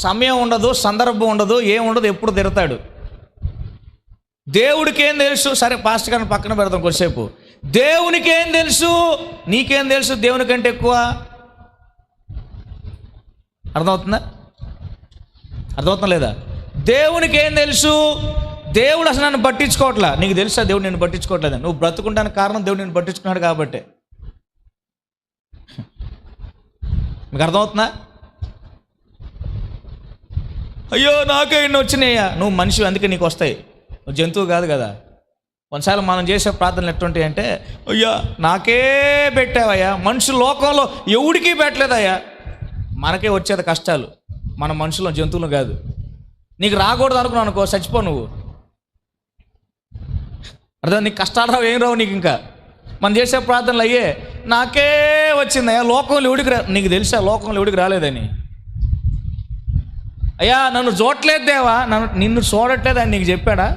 సమయం ఉండదు, సందర్భం ఉండదు, ఏముండదు, ఎప్పుడు తిడతాడు. దేవుడికి ఏం తెలుసు? సరే పాస్టర్ గారిని పక్కన పెడతాం కొద్దిసేపు. దేవునికి ఏం తెలుసు? నీకేం తెలుసు దేవుని కంటే ఎక్కువ? అర్థమవుతుందా? అర్థమవుతుందా లేదా? దేవునికి ఏం తెలుసు? దేవుడు అసలు నన్ను పట్టించుకోవట్లా. నీకు తెలుసా దేవుడు నిన్ను పట్టించుకోవట్లేదు? నువ్వు బ్రతుకుంటానికి కారణం దేవుడు నిన్ను పట్టించుకున్నాడు కాబట్టి. మీకు అర్థమవుతుందా? అయ్యో నాకే ఇన్ని వచ్చినాయ్యా. నువ్వు మనిషి, అందుకే నీకు వస్తాయి. నువ్వు జంతువు కాదు కదా. కొన్నిసార్లు మనం చేసే ప్రార్థనలు ఎట్టుంటాయి అంటే, అయ్యా నాకే పెట్టావయ్యా. మనుషు లోకంలో ఎవడికి పెట్టలేదయ్యా. మనకే వచ్చేది కష్టాలు. మన మనుషులు, జంతువులు కాదు. నీకు రాకూడదు అనుకున్నావు అనుకో, చచ్చిపో నువ్వు. అర్థం? నీకు కష్టాలు రావు, ఏం రావు నీకు. ఇంకా మనం చేసే ప్రార్థనలు అయ్యే నాకే వచ్చిందయ్యా. లోకంలో ఎవడికి నీకు తెలుసా లోకంలో ఎవడికి రాలేదని? అయ్యా నన్ను చూడట్లేదు దేవా, నిన్ను చూడట్లేదు అని నీకు చెప్పాడా?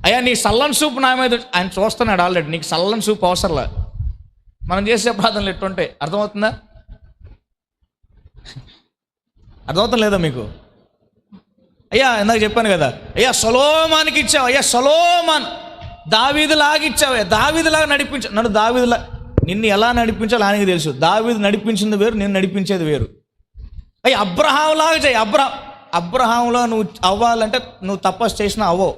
అయ్యా నీ సల్లని సూపు నా మీద ఆయన చూస్తున్నాడు ఆల్రెడీ. నీకు సల్లని సూపు అవసరంలా. మనం చేసే ప్రార్థనలు ఎట్టుంటాయి అర్థమవుతుందా? అర్థమవుతుంది లేదా మీకు? అయ్యా ఇందాక చెప్పాను కదా, అయ్యా సొలొమోనుకి ఇచ్చావు, అయ్యా సొలొమోను దావీదులాగా ఇచ్చావు, దావీదులాగా నడిపించావు. నన్ను దావీదులా, నిన్ను ఎలా నడిపించాలో ఆయనకి తెలుసు. దావీదు నడిపించింది వేరు, నేను నడిపించేది వేరు. అయ్యా అబ్రహాంలాగా చేయి. అబ్రహాంలో నువ్వు అవ్వాలంటే నువ్వు తపస్సు చేసినా అవ్వవు.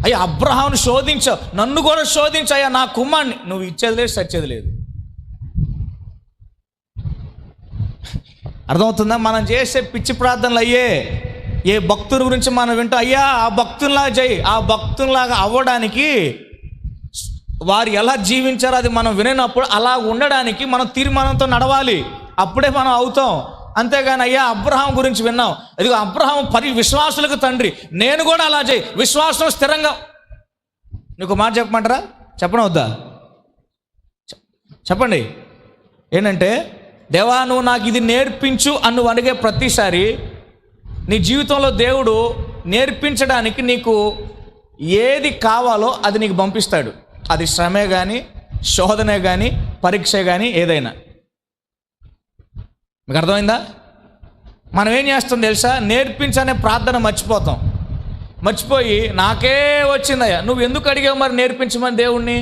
అయ్యా అబ్రహాంను శోధించావు, నన్ను కూడా శోధించయ్యా నా కుమారుని. నువ్వు ఇచ్చేది లేదు, సచ్చేది లేదు. అర్థమవుతుందా? మనం చేసే పిచ్చి ప్రార్థనలు అయ్యే. ఏ భక్తుల గురించి మనం వింటూ అయ్యా ఆ భక్తుల్లాగా చేయి, ఆ భక్తుల్లాగా అవ్వడానికి వారు ఎలా జీవించారో అది మనం వినప్పుడు అలా ఉండడానికి మనం తీర్మానంతో నడవాలి. అప్పుడే మనం అవుతాం. అంతేగాని అయ్యా అబ్రహాం గురించి విన్నాం, ఇదిగో అబ్రహాం విశ్వాసులకు తండ్రి, నేను కూడా అలా చేయి, విశ్వాసం స్థిరంగా. నీకు మాట చెప్పమంటారా? చెప్పడం వద్దా? చెప్పండి. ఏంటంటే దేవా నువ్వు నాకు ఇది నేర్పించు అని నువ్వు అడిగే ప్రతిసారి నీ జీవితంలో దేవుడు నేర్పించడానికి నీకు ఏది కావాలో అది నీకు పంపిస్తాడు. అది శ్రమే కానీ, శోధనే కానీ, పరీక్ష కానీ, ఏదైనా. మీకు అర్థమైందా? మనం ఏం చేస్తాం తెలుసా? నేర్పించనే ప్రార్థన మర్చిపోయి నాకే వచ్చిందయ్యా. నువ్వు ఎందుకు అడిగావు మరి నేర్పించమని దేవుణ్ణి?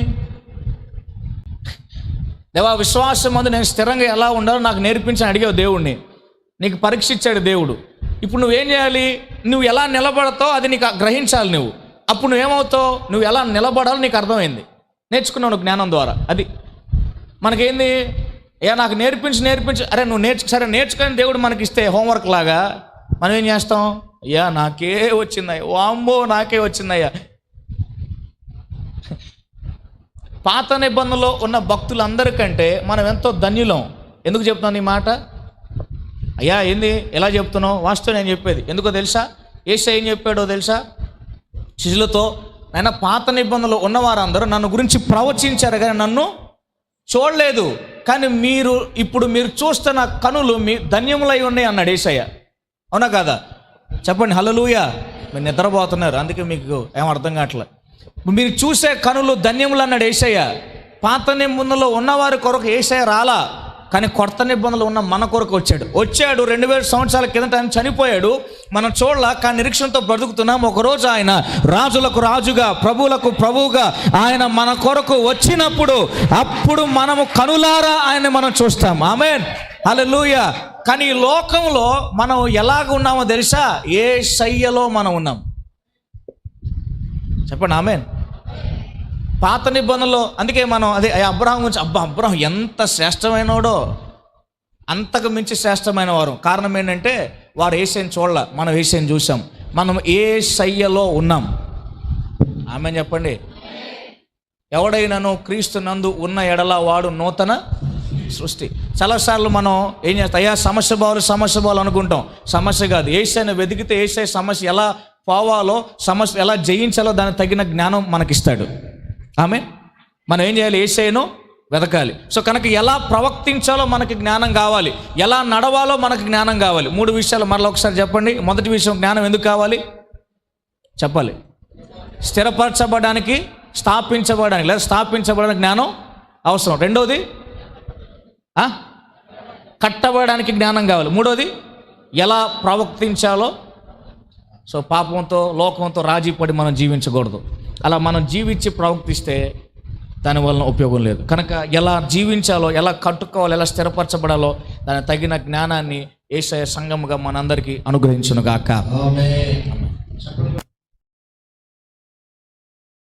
దేవా విశ్వాసం మందు నేను స్థిరంగా ఎలా ఉండాలో నాకు నేర్పించని అడిగావు దేవుణ్ణి. నీకు పరీక్ష ఇచ్చాడు దేవుడు. ఇప్పుడు నువ్వేం చేయాలి? నువ్వు ఎలా నిలబడతావు అది నీకు గ్రహించాలి. నువ్వు అప్పుడు నువ్వేమవుతావు? నువ్వు ఎలా నిలబడాలో నీకు అర్థమైంది, నేర్చుకున్నావు జ్ఞానం ద్వారా. అది మనకేంది? అయ్యా నాకు నేర్పించు. అరే నువ్వు సరే నేర్చుకొని దేవుడు మనకి ఇస్తే హోంవర్క్ లాగా మనం ఏం చేస్తాం? అయ్యా నాకే వచ్చిందయ్యా, వామ్మో నాకే వచ్చిందయ్యా. పాత నిబంధనలో ఉన్న భక్తులందరికంటే మనం ఎంతో ధన్యులం. ఎందుకు చెప్తున్నాను ఈ మాట? అయ్యా ఏంది ఎలా చెప్తున్నావు? వాస్తవం నేను చెప్పేది ఎందుకో తెలుసా? యేసయ్య ఏం చెప్పాడో తెలుసా? శిష్యులతో, ఆయన పాత నిబంధనలో ఉన్నవారందరూ నన్ను గురించి ప్రవచించారు కానీ నన్ను చూడలేదు, కానీ ఇప్పుడు మీరు చూస్తున్న కనులు మీ ధన్యములై ఉన్నాయి అన్నాడు యేసయ్య. అవునా కాదా? చెప్పండి హల్లెలూయా. మీరు నిద్రపోతున్నారు, అందుకే మీకు ఏం అర్థం కావట్లేదు. మీరు చూసే కనులు ధన్యములు అన్నాడు యేసయ్య. పాత నిబంధనలో ఉన్నవారి కొరకు యేసయ్య రాలా, కానీ కొత్త నిబంధనలు ఉన్న మన కొరకు వచ్చాడు. 2000 సంవత్సరాల కిందట ఆయన చనిపోయాడు, మనం చూడలా, కానీ నిరీక్షణతో బ్రతుకుతున్నాం. ఒకరోజు ఆయన రాజులకు రాజుగా, ప్రభువులకు ప్రభువుగా ఆయన మన కొరకు వచ్చినప్పుడు అప్పుడు మనము కనులారా ఆయన మనం చూస్తాం. ఆమేన్ హల్లెలూయా. కానీ ఈ లోకంలో మనం ఎలాగ ఉన్నామో తెలుసా? యేసయ్యలో మనం ఉన్నాం. చెప్పండి ఆమేన్. పాత నిబంధనలో అందుకే మనం అదే అబ్రహాం గురించి, అబ్రహాం ఎంత శ్రేష్టమైనవాడో, అంతకు మించి శ్రేష్టమైన వారు. కారణం ఏంటంటే వారు యేసయ్యను చూడలే, మనం యేసయ్యను చూసాం. మనం యేసయ్యలో ఉన్నాం. ఆమేన్ చెప్పండి. ఎవడైనాను క్రీస్తు నందు ఉన్న ఎడల వాడు నూతన సృష్టి. చాలాసార్లు మనం ఏం చేస్తాం? అయ్యా సమస్య బావాలి అనుకుంటాం. సమస్య కాదు. యేసయ్యను వెతికితే యేసయ్య సమస్య ఎలా పోవాలో, సమస్య ఎలా జయించాలో దానికి తగిన జ్ఞానం మనకిస్తాడు. ఆమేన్. మనం ఏం చేయాలి? యేసయ్యను వెతకాలి. సో కనుక ఎలా ప్రవర్తించాలో మనకి జ్ఞానం కావాలి, ఎలా నడవాలో మనకు జ్ఞానం కావాలి. 3 విషయాలు మరలా ఒకసారి చెప్పండి. మొదటి విషయం, జ్ఞానం ఎందుకు కావాలి చెప్పాలి? స్థిరపరచబడడానికి, స్థాపించబడడానికి లేదా స్థాపించబడడానికి జ్ఞానం అవసరం. రెండోది కట్టబడడానికి జ్ఞానం కావాలి. మూడోది ఎలా ప్రవర్తించాలో. సో పాపంతో లోకంతో రాజీ పడి మనం జీవించకూడదు. అలా మనం జీవించి ప్రవర్తిస్తే దానివల్ల ఉపయోగం లేదు. కనుక ఎలా జీవించాలో, ఎలా కట్టుకోవాలో, ఎలా స్థిరపరచబడాలో దానికి తగిన జ్ఞానాన్ని యేసయ్య సంఘముగా మనందరికీ అనుగ్రహించును గాక. ఆమేన్.